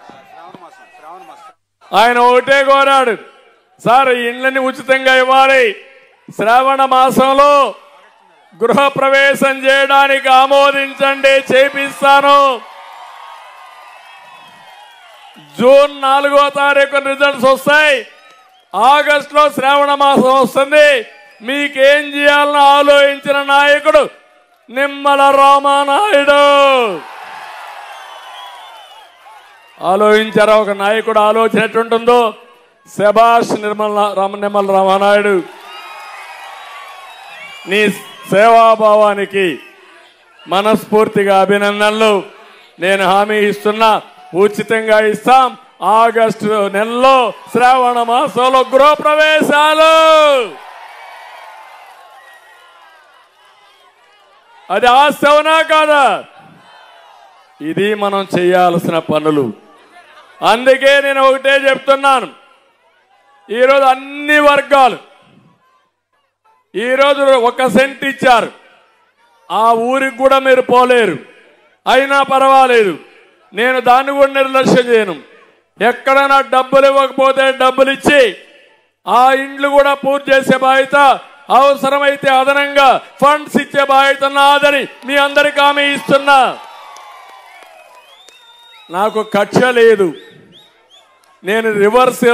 ఆయన ఒకటే కోరాడు, సార్ ఇండ్లని ఉచితంగా ఇవ్వాలి, శ్రావణ మాసంలో గృహ ప్రవేశం చేయడానికి ఆమోదించండి, చేపిస్తాను. జూన్ 4వ తారీఖు రిజల్ట్స్ వస్తాయి, ఆగస్టులో శ్రావణ మాసం వస్తుంది. మీకేం చేయాలని ఆలోచించిన నాయకుడు నిమ్మల రామానాయుడు. ఆలోచించారా? ఒక నాయకుడు ఆలోచన ఎట్టుంటుందో. శభాష్ నిమ్మల రామానాయుడు, నీ సేవాభావానికి మనస్ఫూర్తిగా అభినందనలు. నేను హామీ ఇస్తున్నా, ఉచితంగా ఇస్తాం. ఆగస్టు నెలలో శ్రావణ మాసంలో గృహప్రవేశాలు. అది ఆశవునా కాదా? ఇది మనం చేయాల్సిన పనులు. అందుకే నేను ఒకటే చెప్తున్నాను, ఈరోజు అన్ని వర్గాలు ఈరోజు 1 సెంట్ ఇచ్చారు. ఆ ఊరికి కూడా మీరు పోలేరు, అయినా పర్వాలేదు, నేను దాన్ని కూడా నిర్లక్ష్యం చేయను. ఎక్కడైనా డబ్బులు ఇవ్వకపోతే డబ్బులు ఇచ్చి ఆ ఇండ్లు కూడా పూర్తి చేసే బాధ్యత, అవసరమైతే అదనంగా ఫండ్స్ ఇచ్చే బాధ్యత నాదని మీ అందరికీ హామీ ఇస్తున్నా. నాకు కక్ష లేదు. నేను రివర్స్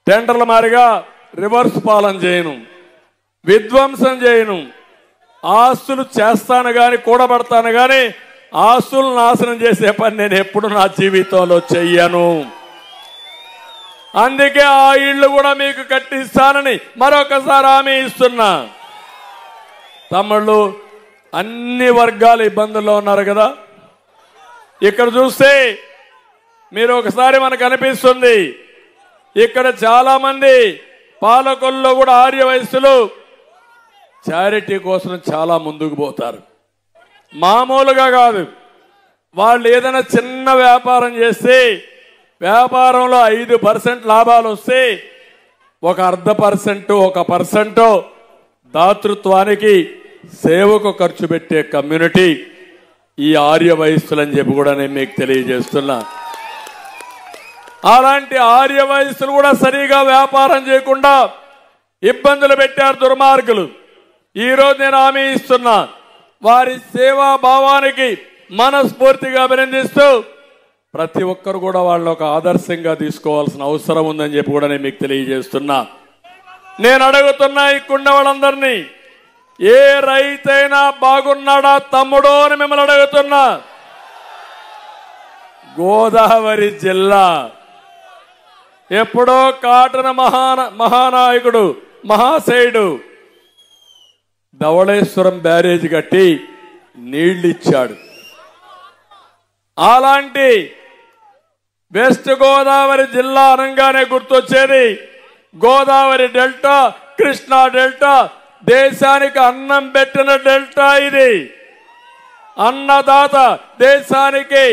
టెండర్ల మారిగా రివర్స్ పాలన చేయను, విధ్వంసం చేయను. ఆస్తులు చేస్తాను కానీ, కూడబడతాను కానీ ఆస్తులు నాశనం చేసే పని నేను ఎప్పుడు నా జీవితంలో చెయ్యను. అందుకే ఆ ఇళ్లు కూడా మీకు కట్టిస్తానని మరొకసారి హామీ ఇస్తున్నా. తమ్ముళ్ళు, అన్ని వర్గాల ఇబ్బందుల్లో ఉన్నారు కదా. ఇక్కడ చూస్తే మీరు ఒకసారి మనకు అనిపిస్తుంది, ఇక్కడ చాలా మంది పాలకుల్లో కూడా ఆర్య వయస్సులు చారిటీ కోసం చాలా ముందుకు పోతారు. మామూలుగా కాదు, వాళ్ళు ఏదైనా చిన్న వ్యాపారం చేస్తే వ్యాపారంలో 5% లాభాలు వస్తే 1/2%, 1% దాతృత్వానికి సేవకు ఖర్చు పెట్టే కమ్యూనిటీ ఈ ఆర్య వయస్సులని చెప్పి కూడా నేను మీకు తెలియజేస్తున్నా. అలాంటి ఆర్య వయస్సులు కూడా సరిగా వ్యాపారం చేయకుండా ఇబ్బందులు పెట్టారు దుర్మార్గులు. ఈరోజు నేను హామీ ఇస్తున్నా, వారి సేవా భావానికి మనస్ఫూర్తిగా అభినందిస్తూ ప్రతి ఒక్కరు కూడా వాళ్ళని ఒక ఆదర్శంగా తీసుకోవాల్సిన అవసరం ఉందని చెప్పి కూడా నేను మీకు తెలియజేస్తున్నా. నేను అడుగుతున్నా ఇక్కడున్న వాళ్ళందరినీ, ఏ రైతైనా బాగున్నాడా తమ్ముడో అని మిమ్మల్ని అడుగుతున్నా. గోదావరి జిల్లా ఎప్పుడో కాటన మహానాయకుడు మహాశయుడు ధవళేశ్వరం బ్యారేజ్ కట్టి నీళ్లిచ్చాడు. అలాంటి వెస్ట్ గోదావరి జిల్లా అనగానే గుర్తొచ్చేది గోదావరి డెల్టా, కృష్ణా డెల్టా. దేశానికి అన్నం పెట్టిన డెల్టా ఇది. అన్నదాత దేశానికి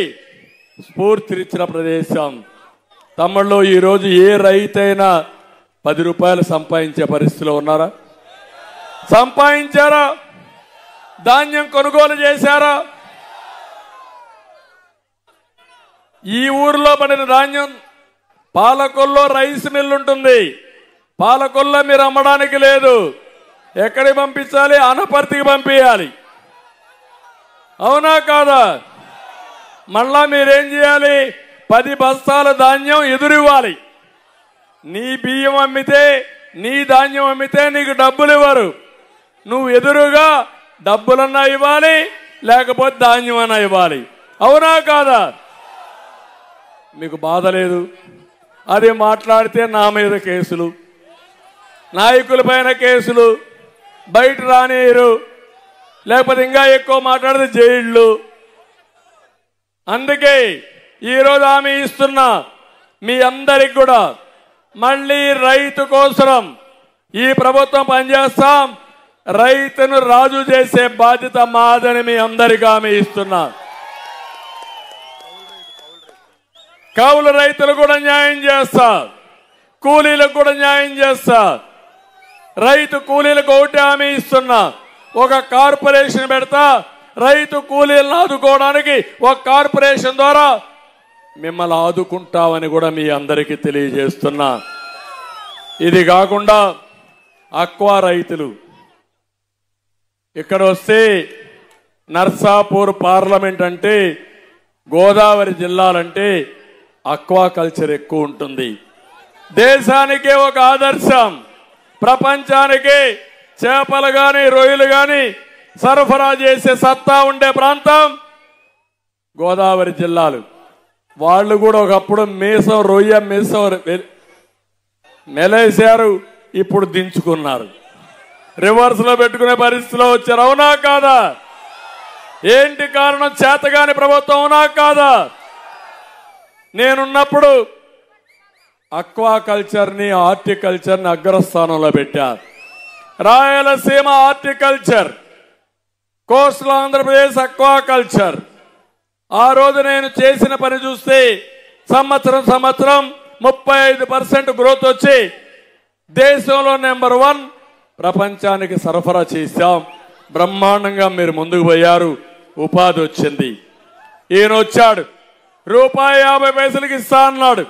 స్ఫూర్తినిచ్చిన ప్రదేశం. తమ్ముళ్ళు, ఈరోజు ఏ రైతైనా 10 రూపాయలు సంపాదించే పరిస్థితిలో ఉన్నారా? సంపాదించారా? ధాన్యం కొనుగోలు చేశారా? ఈ ఊర్లో పడిన ధాన్యం పాలకొల్లో రైస్ మిల్ ఉంటుంది. పాలకొల్లో మీరు అమ్మడానికి లేదు. ఎక్కడికి పంపించాలి? అనపర్తికి పంపించాలి. అవునా కాదా? మళ్ళా మీరేం చేయాలి? 10 బస్తాల ధాన్యం ఎదురివ్వాలి. నీ బియ్యం అమ్మితే, నీ ధాన్యం అమ్మితే నీకు డబ్బులు ఇవ్వరు. నువ్వు ఎదురుగా డబ్బులన్నా ఇవ్వాలి, లేకపోతే ధాన్యం అన్నా ఇవ్వాలి. అవునా కాదా? మీకు బాధ లేదు. అది మాట్లాడితే నా మీద కేసులు, నాయకుల పైన కేసులు, బయట రానియరు, లేకపోతే ఇంకా ఎక్కువ మాట్లాడితే జైళ్ళు. అందుకే ఈరోజు హామీ ఇస్తున్నా మీ అందరికి కూడా, మళ్ళీ రైతు కోసం ఈ ప్రభుత్వం పనిచేస్తాం. రైతును రాజు చేసే బాధ్యత మాదని మీ అందరికీ హామీ ఇస్తున్నా. కౌలు రైతులు కూడా న్యాయం చేస్తా, కూలీలకు కూడా న్యాయం చేస్తా. రైతు కూలీలకు ఒకటి హామీ ఇస్తున్నా, ఒక కార్పొరేషన్ పెడతా. రైతు కూలీలను ఆదుకోవడానికి ఒక కార్పొరేషన్ ద్వారా మిమ్మల్ని ఆదుకుంటామని కూడా మీ అందరికీ తెలియజేస్తున్నా. ఇది కాకుండా అక్వా రైతులు ఇక్కడ వస్తే, నర్సాపూర్ పార్లమెంట్ అంటే, గోదావరి జిల్లాలంటే అక్వా కల్చర్ ఎక్కువ ఉంటుంది. దేశానికే ఒక ఆదర్శం. ప్రపంచానికి చేపలు గాని, రొయ్యలు గాని సరఫరా చేసే సత్తా ఉండే ప్రాంతం గోదావరి జిల్లాలు. వాళ్ళు కూడా ఒకప్పుడు మీసం రొయ్య మీసం మెలేశారు, ఇప్పుడు దించుకున్నారు, రివర్స్ లో పెట్టుకునే పరిస్థితిలో వచ్చారు. అవునా కాదా? ఏంటి కారణం? చేతగాని ప్రభుత్వం. అవునా కాదా? నేనున్నప్పుడు అక్వాకల్చర్ని హార్టికల్చర్ని అగ్రస్థానంలో పెట్టారు. Rayalaseema horticulture, coastal Andhra Pradesh aquaculture. ఆ రోజు నేను చేసిన పని చూస్తే సంవత్సరం 35% గ్రోత్ వచ్చి దేశంలో నెంబర్ 1 ప్రపంచానికి సరఫరా చేశాం. బ్రహ్మాండంగా మీరు ముందుకు పోయారు, ఉపాధి వచ్చింది. ఈయన వచ్చాడు, ₹50 ఇస్తా అన్నాడు.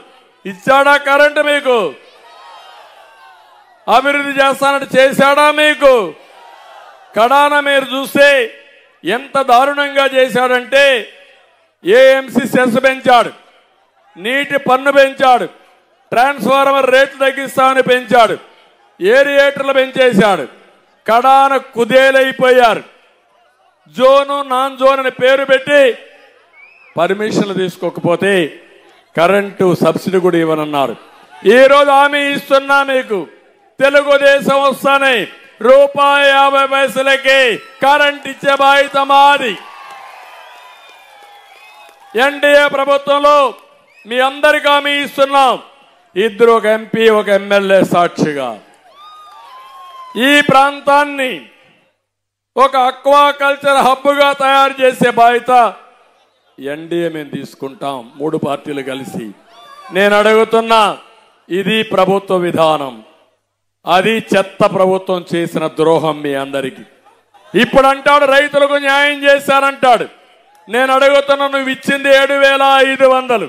ఇచ్చాడా? కరెంటు మీకు అభివృద్ధి చేస్తానంటే చేశాడా? మీకు కడాన మీరు చూస్తే ఎంత దారుణంగా చేశాడంటే ఏఎంసీ సెస్ పెంచాడు, నీటి పన్ను పెంచాడు, ట్రాన్స్ఫార్మర్ రేట్లు తగ్గిస్తామని పెంచాడు, ఏరియేటర్లు పెంచేశాడు. కడాన కుదేలైపోయారు. జోను నాన్ జోన్ అని పేరు పెట్టి పర్మిషన్లు తీసుకోకపోతే కరెంటు సబ్సిడీ కూడా ఇవ్వనన్నారు. ఈ రోజు హామీ ఇస్తున్నా, మీకు తెలుగుదేశం వస్తానే ₹50 కరెంట్ ఇచ్చే బాధ్యత మాది. ఎన్డీఏ ప్రభుత్వంలో మీ అందరికీ హామీ ఇస్తున్నాం. 2 ఒక ఎంపీ, ఒక ఎమ్మెల్యే సాక్షిగా ఈ ప్రాంతాన్ని ఒక అక్వాకల్చర్ హబ్గా తయారు చేసే బాధ్యత ఎన్డీఏ మేము తీసుకుంటాం, 3 పార్టీలు కలిసి. నేను అడుగుతున్నా, ఇది ప్రభుత్వ విధానం, అది చెత్త ప్రభుత్వం చేసిన ద్రోహం మీ అందరికీ. ఇప్పుడు అంటాడు రైతులకు న్యాయం చేశారంటాడు. నేను అడుగుతున్నా, నువ్వు ఇచ్చింది 7,500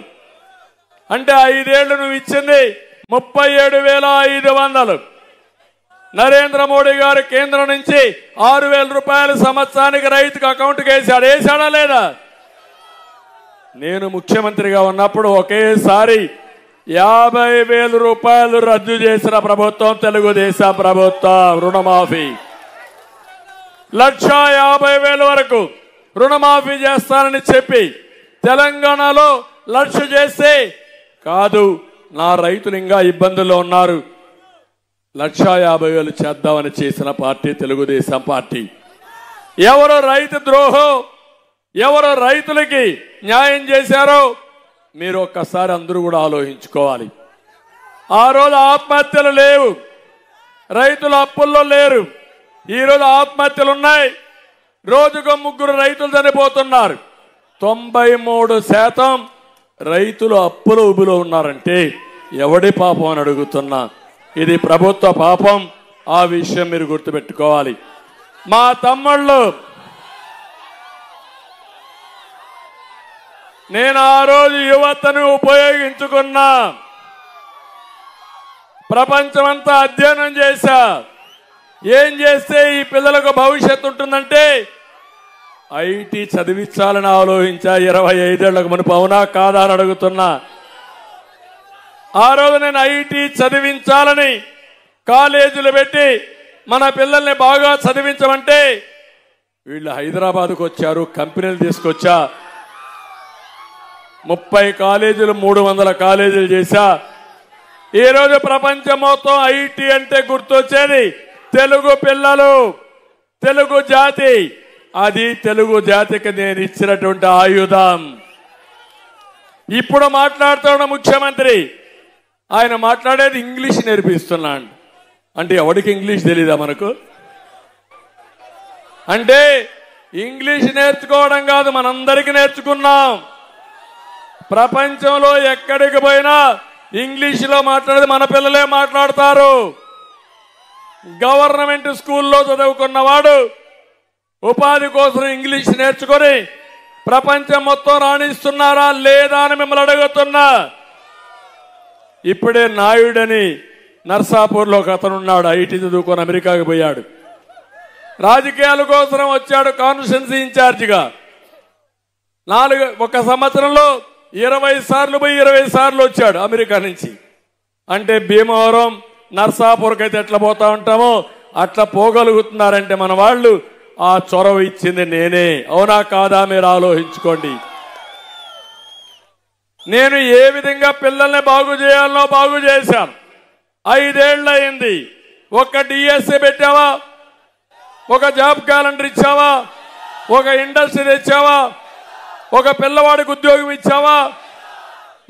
అంటే 5 ఏళ్లు నువ్వు ఇచ్చింది 37,500. నరేంద్ర మోడీ గారు కేంద్రం నుంచి ₹6,000 సంవత్సరానికి రైతుకు అకౌంట్కి వేశాడా లేదా? నేను ముఖ్యమంత్రిగా ఉన్నప్పుడు ఒకేసారి ₹50,000 రద్దు చేసిన ప్రభుత్వం తెలుగుదేశం ప్రభుత్వం. రుణమాఫీ 1,50,000 వరకు రుణమాఫీ చేస్తానని చెప్పి తెలంగాణలో 1,00,000 చేస్తే కాదు, నా రైతులు ఇంకా ఇబ్బందుల్లో ఉన్నారు, 1,50,000 చేద్దామని చేసిన పార్టీ తెలుగుదేశం పార్టీ. ఎవరు రైతు ద్రోహం, ఎవరు రైతులకి న్యాయం చేశారో మీరు ఒక్కసారి అందరూ కూడా ఆలోచించుకోవాలి. ఆ రోజు ఆత్మహత్యలు లేవు, రైతులు అప్పుల్లో లేరు. ఈరోజు ఆత్మహత్యలు ఉన్నాయి, రోజుకు 3 రైతులు చనిపోతున్నారు. 93% రైతులు అప్పుల ఊబిలో ఉన్నారంటే ఎవడి పాపం అని అడుగుతున్నా. ఇది ప్రభుత్వ పాపం, ఆ విషయం మీరు గుర్తుపెట్టుకోవాలి. మా తమ్ముళ్ళు, నేను ఆ రోజు యువతను ఉపయోగించుకున్నా, ప్రపంచమంతా అధ్యయనం చేశా. ఏం చేస్తే ఈ పిల్లలకు భవిష్యత్తు ఉంటుందంటే ఐటీ చదివించాలని ఆలోచించా 25 ఏళ్లకు మునుపు. అవునా కాదా అని అడుగుతున్నా. ఆ రోజు నేను ఐటీ చదివించాలని కాలేజీలు పెట్టి మన పిల్లల్ని బాగా చదివించమంటే వీళ్ళు హైదరాబాద్కు వచ్చారు, కంపెనీలు తీసుకొచ్చా, 30 కాలేజీలు 300 కాలేజీలు చేశా. ఈరోజు ప్రపంచం మొత్తం ఐటీ అంటే గుర్తొచ్చేది తెలుగు పిల్లలు, తెలుగు జాతి. అది తెలుగు జాతికి నేను ఇచ్చినటువంటి ఆయుధం. ఇప్పుడు మాట్లాడుతున్న ముఖ్యమంత్రి ఆయన మాట్లాడేది ఇంగ్లీష్ నేర్పిస్తున్నాడు అంటే ఎవరికి ఇంగ్లీష్ తెలీదా మనకు? అంటే ఇంగ్లీష్ నేర్చుకోవడం కాదు, మనందరికీ నేర్చుకున్నాం. ప్రపంచంలో ఎక్కడికి పోయినా ఇంగ్లీష్లో మాట్లాడేది మన పిల్లలే మాట్లాడతారు. గవర్నమెంట్ స్కూల్లో చదువుకున్నవాడు ఉపాధి కోసం ఇంగ్లీష్ నేర్చుకొని ప్రపంచం మొత్తం రాణిస్తున్నారా లేదా అని మిమ్మల్ని అడుగుతున్నా. ఇప్పుడే నాయుడని నర్సాపూర్లో ఒక అతను ఉన్నాడు, ఐటీ చదువుకొని అమెరికాకి పోయాడు, రాజకీయాల కోసం వచ్చాడు కాన్స్టిట్యున్సీ ఇన్ఛార్జిగా. ఒక సంవత్సరంలో 20 సార్లు పోయి 20 సార్లు వచ్చాడు అమెరికా నుంచి. అంటే భీమవరం నర్సాపూర్కి అయితే ఎట్లా పోతా ఉంటామో అట్లా పోగలుగుతున్నారంటే మన వాళ్ళు. ఆ చొరవ ఇచ్చింది నేనే. అవునా కాదా మీరు ఆలోచించుకోండి. నేను ఏ విధంగా పిల్లల్ని బాగు చేయాలనో బాగు చేశాను. 5 ఏళ్ళు అయింది. ఒక డిఎస్ఏ పెట్టావా? ఒక జాబ్ క్యాలెండర్ ఇచ్చావా? ఒక ఇండస్ట్రీ తెచ్చావా? ఒక పిల్లవాడికి ఉద్యోగం ఇచ్చావా?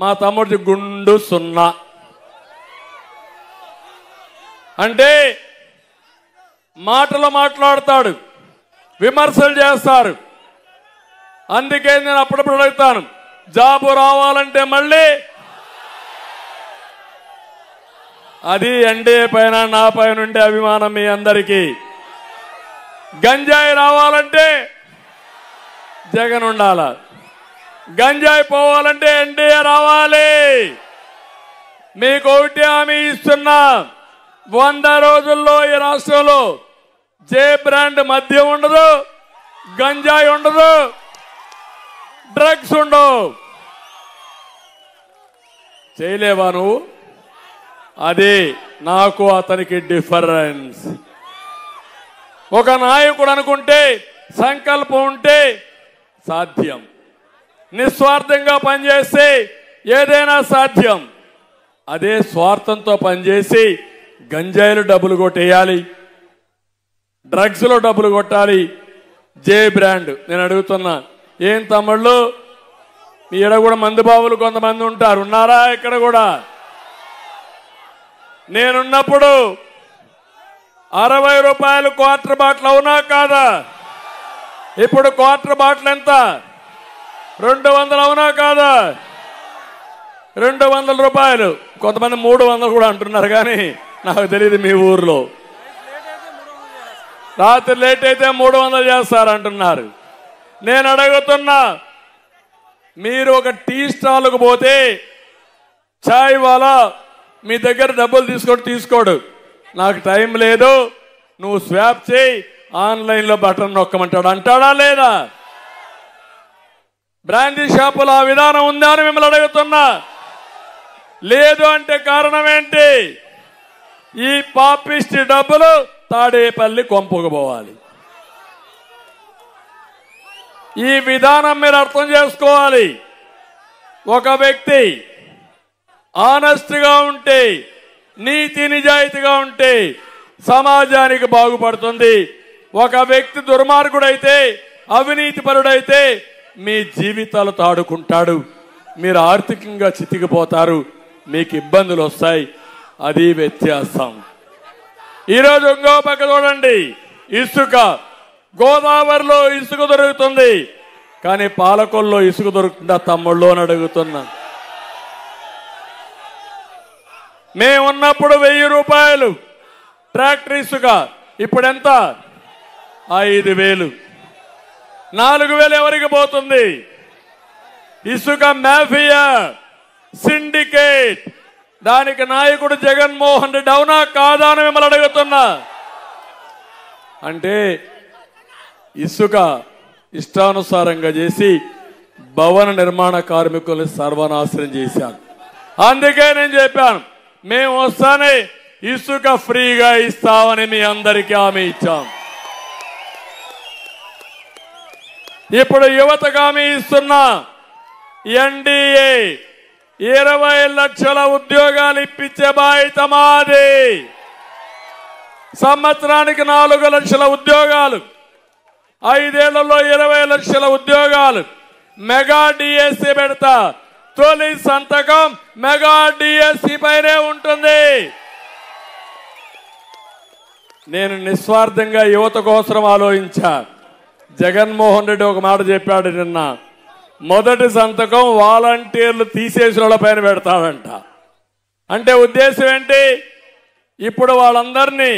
మా తమ్ముడికి గుండు 0. అంటే మాటలు మాట్లాడతాడు, విమర్శలు చేస్తారు. అందుకే నేను అప్పుడప్పుడు అడుగుతాను, జాబు రావాలంటే మళ్ళీ అది ఎన్డీఏ పైన నా పైన ఉండే అభిమానం మీ అందరికీ. గంజాయి రావాలంటే జగన్ ఉండాల, గంజాయి పోవాలంటే ఎన్డీఏ రావాలి. మీకు ఒకటి హామీ ఇస్తున్నా, 100 రోజుల్లో ఈ రాష్ట్రంలో జే బ్రాండ్ మద్యం ఉండదు, గంజాయి ఉండదు, డ్రగ్స్ ఉండవు. చేయలేవా నువ్వు? అది నాకు అతనికి డిఫరెన్స్. ఒక నాయకుడు అనుకుంటే, సంకల్పం ఉంటే సాధ్యం. నిస్వార్థంగా పనిచేస్తే ఏదైనా సాధ్యం. అదే స్వార్థంతో పనిచేసి గంజాయిలు డబ్బులు కొట్టేయాలి, డ్రగ్స్ లో డబ్బులు కొట్టాలి. జే బ్రాండ్ నేను అడుగుతున్నా, ఏం తమ్ముళ్ళు మీ ఈడ కూడా మందుబాబులు కొంతమంది ఉంటారు, ఉన్నారా? ఇక్కడ కూడా నేనున్నప్పుడు 60 రూపాయలు క్వార్టర్ బాటిల్ అవునా కాదా? ఇప్పుడు క్వార్టర్ బాటిల్ ఎంత? 200 అవునా కాదా? 200 రూపాయలు. కొంతమంది 300 కూడా అంటున్నారు, కానీ నాకు తెలియదు మీ ఊర్లో. రాత్రి లేట్ అయితే 300 చేస్తారు అంటున్నారు. నేను అడుగుతున్నా, మీరు ఒక టీ స్టాల్కు పోతే చాయ్ వాలా మీ దగ్గర డబ్బులు తీసుకోడు. నాకు టైం లేదు, నువ్వు స్వాప్ చేయి, ఆన్లైన్లో బటన్ నొక్కమంటాడు. అంటాడా లేదా? బ్రాండీ షాపులో ఆ విధానం ఉందా అని మిమ్మల్ని అడుగుతున్నా. లేదు అంటే కారణం ఏంటి? ఈ పాపిష్టి డబ్బులు తాడేపల్లి కొంపుకు పోవాలి. ఈ విధానం మీరు అర్థం చేసుకోవాలి. ఒక వ్యక్తి ఆనెస్ట్గా ఉంటే, నీతి నిజాయితీగా ఉంటే సమాజానికి బాగుపడుతుంది. ఒక వ్యక్తి దుర్మార్గుడైతే, అవినీతిపరుడైతే మీ జీవితాలు తాడుకుంటాడు, మీరు ఆర్థికంగా చితికిపోతారు, మీకు ఇబ్బందులు వస్తాయి. అది వ్యత్యాసం. ఈరోజు ఇంకో పక్క చూడండి, ఇసుక. గోదావరిలో ఇసుక దొరుకుతుంది, కానీ పాలకొల్లో ఇసుక దొరుకుతుందా తమ్ముళ్ళు అని అడుగుతున్నా. మేమున్నప్పుడు 1000 రూపాయలు ట్రాక్టర్ ఇసుక, ఇప్పుడు ఎంత? 5000. 4000 ఎవరికి పోతుంది? ఇసుక మాఫియా, సిండికేట్. దానికి నాయకుడు జగన్మోహన్ రెడ్డి. అవునా కాదా అని మిమ్మల్ని అడుగుతున్నా. అంటే ఇసుక ఇష్టానుసారంగా చేసి భవన నిర్మాణ కార్మికుల్ని సర్వనాశనం చేశాను. అందుకే నేను చెప్పాను, మేము వస్తానే ఇసుక ఫ్రీగా ఇస్తామని మీ అందరికీ హామీ ఇచ్చాం. ఇప్పుడు యువతకు హామీ ఇస్తున్నా, ఎన్డీఏ 20 లక్షల ఉద్యోగాలు ఇప్పించే బాధ్యత మాది. సంవత్సరానికి 4 లక్షల ఉద్యోగాలు, 5 ఏళ్లలో 20 లక్షల ఉద్యోగాలు. మెగా డిఎస్సి పెడతా. తొలి సంతకం మెగా డిఎస్సి పైనే ఉంటుంది. నేను నిస్వార్థంగా యువత కోసం ఆలోచించా. జగన్మోహన్ రెడ్డి ఒక మాట చెప్పాడు నిన్న, మొదటి సంతకం వాలంటీర్లు తీసేసిన వాళ్ళ పైన పెడతాడంట. అంటే ఉద్దేశం ఏంటి? ఇప్పుడు వాళ్ళందరినీ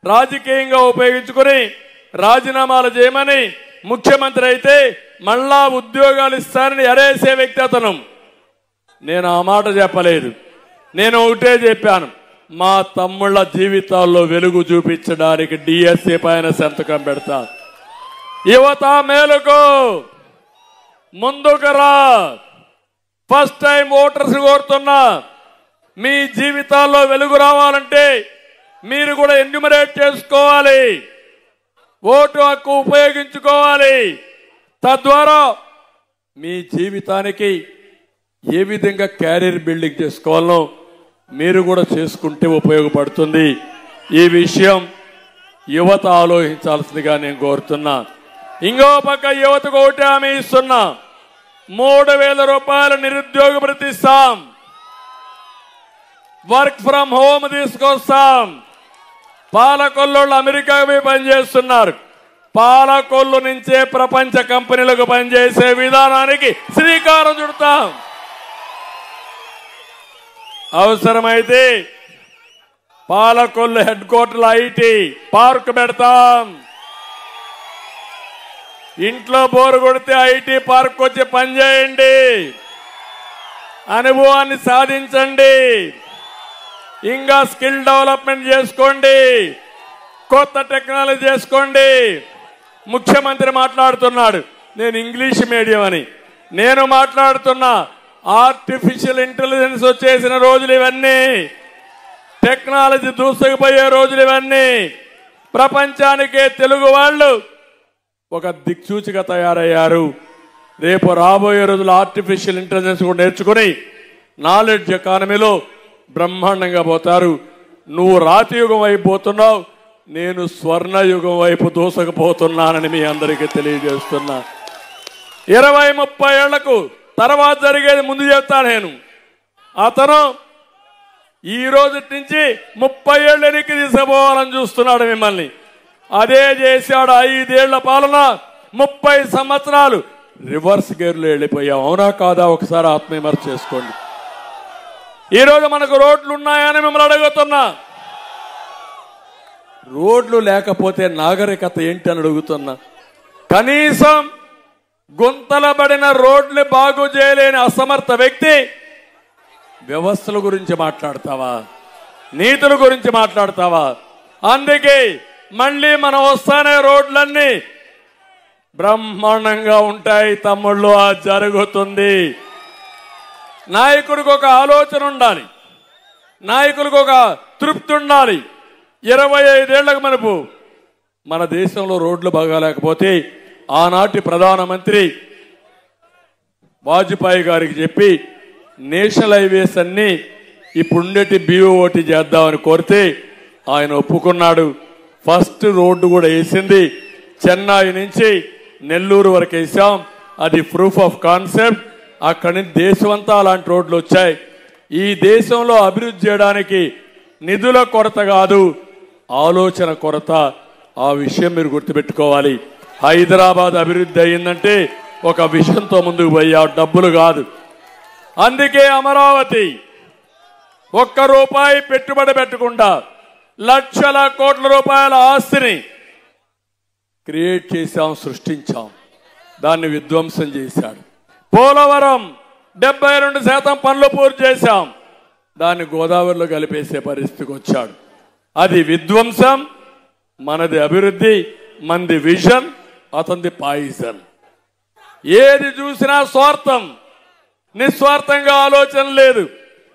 రాజకీయంగా ఉపయోగించుకుని రాజీనామాలు చేయమని, ముఖ్యమంత్రి అయితే మళ్ళా ఉద్యోగాలు ఇస్తారని ఎరేసే వ్యక్తి అతను. నేను ఆ మాట చెప్పలేదు. నేను ఒకటే చెప్పాను, మా తమ్ముళ్ళ జీవితాల్లో వెలుగు చూపించడానికి డిఎస్సి పైన సంతకం పెడతా. యువత మేలుకో, ముందుకు రా. ఫస్ట్ టైం ఓటర్స్ కోరుతున్నా, మీ జీవితాల్లో వెలుగు రావాలంటే మీరు కూడా ఎన్యూమరేట్ చేసుకోవాలి, ఓటు హక్కు ఉపయోగించుకోవాలి. తద్వారా మీ జీవితానికి ఏ విధంగా క్యారియర్ బిల్డింగ్ చేసుకోవాలో మీరు కూడా చేసుకుంటే ఉపయోగపడుతుంది. ఈ విషయం యువత ఆలోచించాల్సిందిగా నేను కోరుతున్నా. ఇంకో పక్క యువతకు ఒకటి హామీ ఇస్తున్నా, 3,000 రూపాయల నిరుద్యోగ భృతిస్తాం, వర్క్ ఫ్రం హోమ్ తీసుకొస్తాం. పాలకొల్లోళ్ళు అమెరికా పోయి పనిచేస్తున్నారు, పాలకొల్లు నుంచే ప్రపంచ కంపెనీలకు పనిచేసే విధానానికి శ్రీకారం చుడతాం. అవసరమైతే Palakollu head quarter IT park పెడతాం. ఇంట్లో బోరు కొడితే ఐటీ పార్క్ వచ్చి పనిచేయండి, అనుభవాన్ని సాధించండి, ఇంకా స్కిల్ డెవలప్మెంట్ చేసుకోండి, కొత్త టెక్నాలజీ చేసుకోండి. ముఖ్యమంత్రి మాట్లాడుతున్నాడు నేను ఇంగ్లీష్ మీడియం అని, నేను మాట్లాడుతున్నా ఆర్టిఫిషియల్ ఇంటెలిజెన్స్ వచ్చేసిన రోజులు ఇవన్నీ, టెక్నాలజీ దూసుకుపోయే రోజులు ఇవన్నీ. ప్రపంచానికే తెలుగు వాళ్ళు ఒక దిక్సూచిగా తయారయ్యారు. రేపు రాబోయే రోజులు ఆర్టిఫిషియల్ ఇంటెలిజెన్స్ కూడా నేర్చుకుని నాలెడ్జ్ ఎకానమీలో బ్రహ్మాండంగా పోతారు. నువ్వు రాతియుగం వైపు పోతున్నావు, నేను స్వర్ణయుగం వైపు దూసకపోతున్నానని మీ అందరికీ తెలియజేస్తున్నా. 20-30 ఏళ్లకు తర్వాత జరిగేది ముందు చెప్తా నేను. అతను ఈ రోజు నుంచి 30 ఏళ్ళు వెనక్కి తీసుకుపోవాలని చూస్తున్నాడు మిమ్మల్ని. అదే చేశాడు. 5 ఏళ్ల పాలన, 30 సంవత్సరాలు రివర్స్ గేర్లో వెళ్ళిపోయాం. అవునా కాదా? ఒకసారి ఆత్మవిమర్శ చేసుకోండి. ఈరోజు మనకు రోడ్లు ఉన్నాయని మిమ్మల్ని అడుగుతున్నా. రోడ్లు లేకపోతే నాగరికత ఏంటి అని అడుగుతున్నా. కనీసం గుంతలబడిన రోడ్లు బాగు చేయలేని అసమర్థ వ్యక్తి వ్యవస్థల గురించి మాట్లాడతావా? నీతుల గురించి మాట్లాడతావా? అందుకే మళ్ళీ మనం వస్తానే రోడ్లన్నీ బ్రహ్మాండంగా ఉంటాయి తమ్ముళ్ళు. అది జరుగుతుంది. నాయకుడికి ఒక ఆలోచన ఉండాలి, నాయకులకు ఒక తృప్తి ఉండాలి. 25 ఏళ్లకు మనపు మన దేశంలో రోడ్లు బాగాలేకపోతే ఆనాటి ప్రధానమంత్రి వాజ్పేయి గారికి చెప్పి నేషనల్ హైవేస్ అన్ని ఇప్పుడుండేటి BOT చేద్దామని కోరితే ఆయన ఒప్పుకున్నాడు. ఫస్ట్ రోడ్డు కూడా వేసింది చెన్నై నుంచి నెల్లూరు వరకు వేసాం. అది ప్రూఫ్ ఆఫ్ కాన్సెప్ట్. అక్కడి నుంచి దేశమంతా అలాంటి రోడ్లు వచ్చాయి. ఈ దేశంలో అభివృద్ధి చేయడానికి నిధుల కొరత కాదు, ఆలోచన కొరత. ఆ విషయం మీరు గుర్తుపెట్టుకోవాలి. హైదరాబాద్ అభివృద్ధి అయిందంటే ఒక విషయంతో ముందుకు పోయా, డబ్బులు కాదు. అందుకే అమరావతి ₹1 పెట్టుబడి పెట్టకుండా లక్షల కోట్ల రూపాయల ఆస్తిని క్రియేట్ చేశాం, సృష్టించాం. దాన్ని విధ్వంసం చేశాడు. పోలవరం 72% పనులు పూర్తి చేశాం, దాన్ని గోదావరిలో కలిపేసే పరిస్థితికి వచ్చాడు. అది విధ్వంసం, మనది అభివృద్ధి, మనది విజన్, అతనిది పాయిజన్. ఏది చూసినా స్వార్థం, నిస్వార్థంగా ఆలోచన లేదు.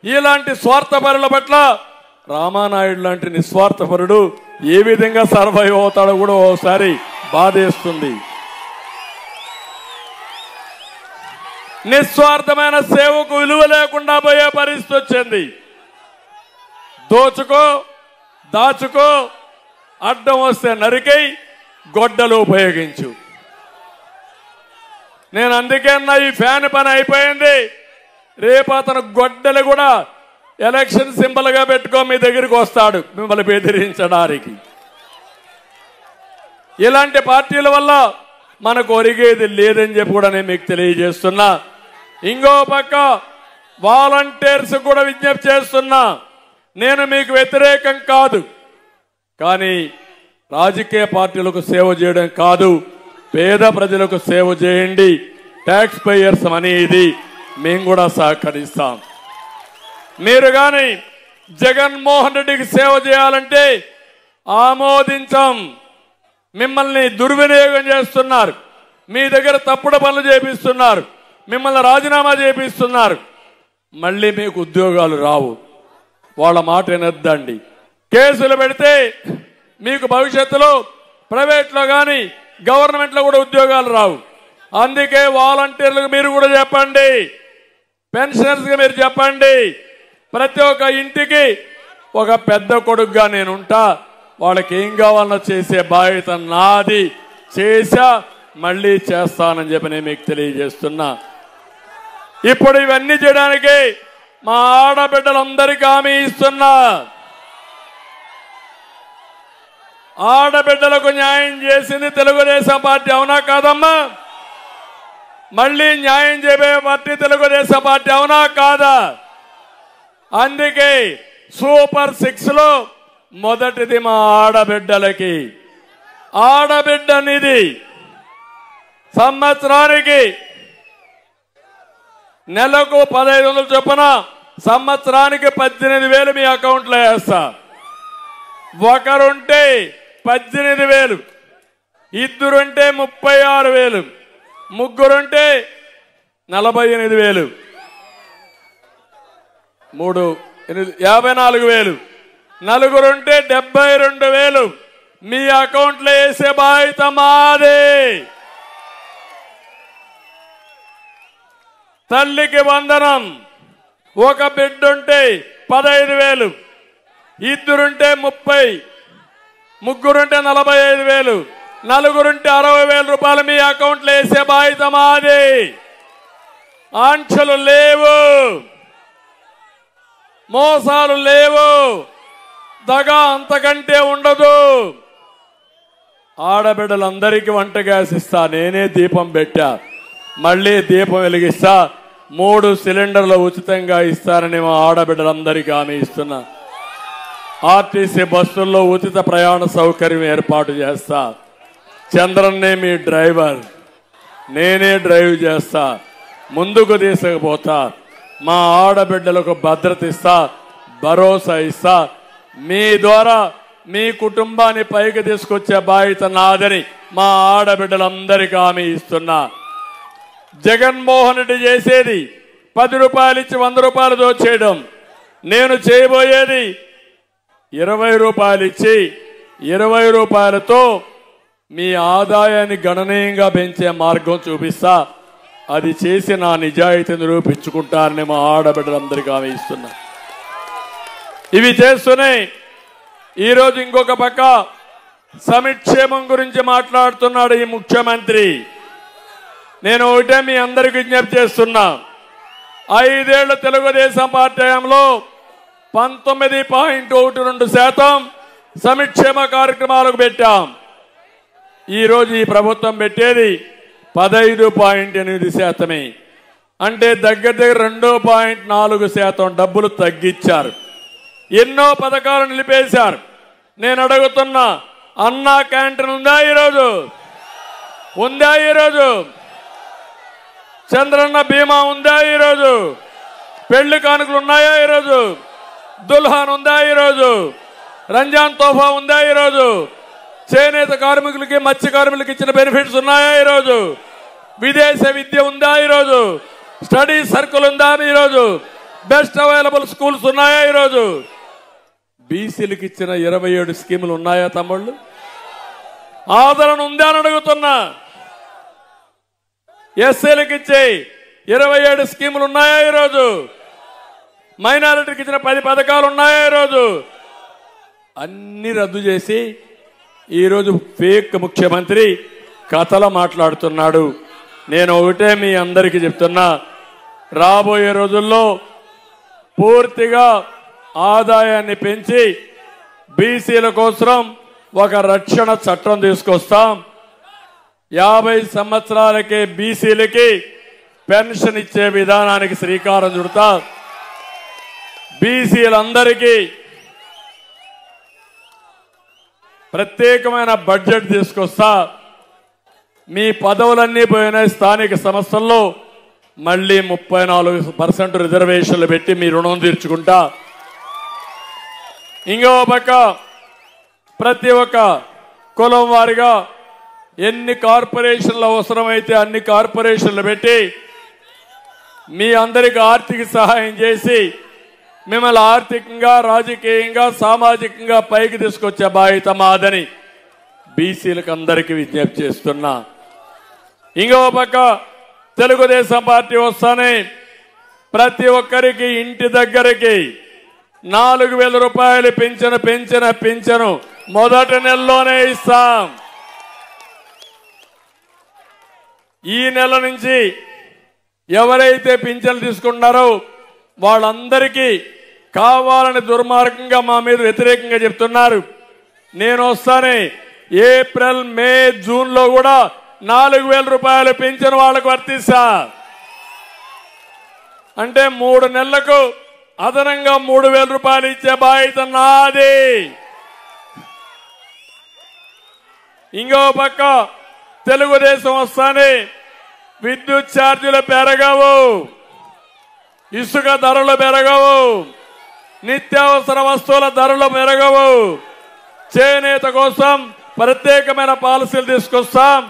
ఇలాంటి స్వార్థపరుల పట్ల రామానాయుడు లాంటి నిస్వార్థపరుడు ఏ విధంగా సర్వైవ్ అవుతాడో కూడా ఓసారి బాధేస్తుంది. నిస్వార్థమైన సేవకు విలువ లేకుండా పోయే పరిస్థితి వచ్చింది. దోచుకో, దాచుకో, అడ్డం వస్తే నరికై, గొడ్డలు ఉపయోగించు. నేను అందుకే ఈ ఫ్యాన్ పని అయిపోయింది. రేపు అతను గొడ్డలు కూడా ఎలక్షన్ సింబల్ గా పెట్టుకో మీ దగ్గరికి వస్తాడు మిమ్మల్ని బెదిరించడానికి. ఇలాంటి పార్టీల వల్ల మనకు ఒరిగేది లేదని చెప్పి కూడా నేను మీకు తెలియజేస్తున్నా. ఇంకో పక్క వాలంటీర్స్ కూడా విజ్ఞప్తి చేస్తున్నా. నేను మీకు వ్యతిరేకం కాదు, కానీ రాజకీయ పార్టీలకు సేవ చేయడం కాదు, పేద ప్రజలకు సేవ చేయండి. ట్యాక్స్ పేయర్స్ మనీ ఇది, మేము కూడా సహకరిస్తాం. మీరు కానీ జగన్మోహన్ రెడ్డికి సేవ చేయాలంటే ఆమోదించాం. మిమ్మల్ని దుర్వినియోగం చేస్తున్నారు, మీ దగ్గర తప్పుడు పనులు చేపిస్తున్నారు, మిమ్మల్ని రాజీనామా చేపిస్తున్నారు. మళ్ళీ మీకు ఉద్యోగాలు రావు. వాళ్ళ మాట వినొద్దండి. కేసులు పెడితే మీకు భవిష్యత్తులో ప్రైవేట్లో కానీ గవర్నమెంట్లో కూడా ఉద్యోగాలు రావు. అందుకే వాలంటీర్లకు మీరు కూడా చెప్పండి, పెన్షనర్స్ గా మీరు చెప్పండి, ప్రతి ఒక్క ఇంటికి ఒక పెద్ద కొడుకుగా నేనుంటా, వాళ్ళకి ఏం కావాలన్నా చేసే బాధ్యత నాది, చేశా మళ్ళీ చేస్తానని చెప్పి నేను మీకు తెలియజేస్తున్నా. ఇప్పుడు ఇవన్నీ చేయడానికి మా ఆడబిడ్డలందరికీ హామీ ఇస్తున్నా. ఆడబిడ్డలకు న్యాయం చేసింది తెలుగుదేశం పార్టీ, అవునా కాదమ్మా? మళ్ళీ న్యాయం చేయబోయే పార్టీ తెలుగుదేశం పార్టీ, అవునా కాదా? అందుకే సూపర్ 6 లో మొదటిది మా ఆడబిడ్డలకి. ఆడబిడ్డ నిధి సంవత్సరానికి నెలకు 1500 చొప్పున సంవత్సరానికి 18,000 మీ అకౌంట్లో వేస్తా. ఒకరుంటే 18,000, ఇద్దరుంటే 36,000, ముగ్గురుంటే 48,000, 3 54,000, నలుగురుంటే 72,000 మీ అకౌంట్లో వేసే బాధ్యత మాదే. తల్లికి వందనం, ఒక బిడ్డుంటే 15,000, ఇద్దరుంటే 30, ముగ్గురుంటే 45,000, నలుగురుంటే 60,000 రూపాయలు మీ అకౌంట్లో వేసే బాధ్యత మాది. ఆంక్షలు లేవు, మోసాలు లేవు, దగా అంతకంటే ఉండదు. ఆడబిడ్డలందరికీ వంట గ్యాస్ ఇస్తా, నేనే దీపం పెట్టా, మళ్ళీ దీపం వెలిగిస్తా. 3 సిలిండర్లు ఉచితంగా ఇస్తానని మా ఆడబిడ్డలందరికీ హామీ ఇస్తున్నా. ఆర్టీసీ బస్సుల్లో ఉచిత ప్రయాణ సౌకర్యం ఏర్పాటు చేస్తా. చంద్రన్నే మీ డ్రైవర్, నేనే డ్రైవ్ చేస్తా, ముందుకు తీసుకుపోతా. మా ఆడబిడ్డలకు భద్రత ఇస్తా, భరోసా ఇస్తా. మీ ద్వారా మీ కుటుంబాన్ని పైకి తీసుకొచ్చే బాధ్యత నాదని మా ఆడబిడ్డలందరికీ హామీ ఇస్తున్నా. జగన్మోహన్ రెడ్డి చేసేది 10 రూపాయలు ఇచ్చి 100 రూపాయలు దోచేయడం, నేను చేయబోయేది 20 రూపాయలు ఇచ్చి 20 రూపాయలతో మీ ఆదాయాన్ని గణనీయంగా పెంచే మార్గం చూపిస్తా. అది చేసి నా నిజాయితీని నిరూపించుకుంటారని మా ఆడబిడ్డలందరికీ హామీ ఇస్తున్నా. ఇవి చేస్తూనే ఈరోజు ఇంకొక పక్క సంక్షేమం గురించి మాట్లాడుతున్నాడు ఈ ముఖ్యమంత్రి. నేను ఒకటే మీ అందరికి విజ్ఞప్తి చేస్తున్నా. 5 ఏళ్ల తెలుగుదేశం పార్టీ హయాంలో 19.12% సంక్షేమ కార్యక్రమాలకు పెట్టాం. ఈరోజు ఈ ప్రభుత్వం పెట్టేది 15.8%. అంటే దగ్గర 2.4% డబ్బులు తగ్గించారు. ఎన్నో పథకాలు నిలిపేశారు. నేను అడుగుతున్నా, అన్నా క్యాంటీన్ ఉందా ఈరోజు? ఉందా ఈరోజు? చంద్రన్న బీమా ఉందా ఈరోజు? పెళ్లి కానుకలు ఉన్నాయా ఈరోజు? దుల్హాన్ ఉందా ఈరోజు? రంజాన్ తోఫా ఉందా ఈరోజు? చేనేత కార్మికులకి మత్స్య కార్మికులకి ఇచ్చిన బెనిఫిట్స్ ఉన్నాయా ఈరోజు? విదేశ విద్య ఉందా ఈరోజు? స్టడీ సర్కిల్ ఉందా ఈరోజు? బెస్ట్ అవైలబుల్ స్కూల్స్ ఉన్నాయా ఈరోజు? బీసీలకు ఇచ్చిన 27 స్కీములు ఉన్నాయా తమ్ముళ్ళు? ఆదరణ ఉందా అని అడుగుతున్నా. ఎస్సీలకు ఇచ్చే 27 స్కీములు ఉన్నాయా ఈరోజు? మైనారిటీకి ఇచ్చిన 10 పథకాలు ఉన్నాయా ఈరోజు? అన్ని రద్దు చేసి ఈరోజు ఫేక్ ముఖ్యమంత్రి కథలు మాట్లాడుతున్నాడు. నేను ఒకటే మీ అందరికీ చెప్తున్నా, రాబోయే రోజుల్లో పూర్తిగా ఆదాయాన్ని పెంచి బీసీల కోసం ఒక రక్షణ చట్టం తీసుకొస్తాం. 50 సంవత్సరాలకే బీసీలకి పెన్షన్ ఇచ్చే విధానానికి శ్రీకారం చుడతా. బీసీలందరికీ ప్రత్యేకమైన బడ్జెట్ తీసుకొస్తా. మీ పదవులన్నీ పోయిన స్థానిక సంస్థల్లో మళ్ళీ 34% రిజర్వేషన్లు పెట్టి మీ రుణం తీర్చుకుంటా. ఇంకో పక్క ప్రతి ఒక్క కులం వారిగా ఎన్ని కార్పొరేషన్లు అవసరమైతే అన్ని కార్పొరేషన్లు పెట్టి మీ అందరికి ఆర్థిక సహాయం చేసి మిమ్మల్ని ఆర్థికంగా, రాజకీయంగా, సామాజికంగా పైకి తీసుకొచ్చే బాధ్యత మాదని బీసీలకు అందరికీ విజ్ఞప్తి చేస్తున్నా. ఇంకో పక్క తెలుగుదేశం పార్టీ వస్తానే ప్రతి ఒక్కరికి ఇంటి దగ్గరికి 4,000 రూపాయలు పెంచను మొదటి నెలలోనే ఇస్తాం. ఈ నెల నుంచి ఎవరైతే పింఛన్లు తీసుకున్నారో వాళ్ళందరికీ కావాలని దుర్మార్గంగా మా మీద వ్యతిరేకంగా చెప్తున్నారు. నేను వస్తానే ఏప్రిల్, మే, జూన్లో కూడా 4,000 రూపాయలు పెంచిన వాళ్ళకు వర్తిస్తా. అంటే 3 నెలలకు అదనంగా 3,000 రూపాయలు ఇచ్చే బాధ్యత నాది. ఇంకో పక్క తెలుగుదేశం వస్తానే విద్యుత్ ఛార్జీలు పెరగవు, ఇసుక ధరలు పెరగవు, నిత్యావసర వస్తువుల ధరలు పెరగవు. చేనేత కోసం ప్రత్యేకమైన పాలసీలు తీసుకొస్తాం.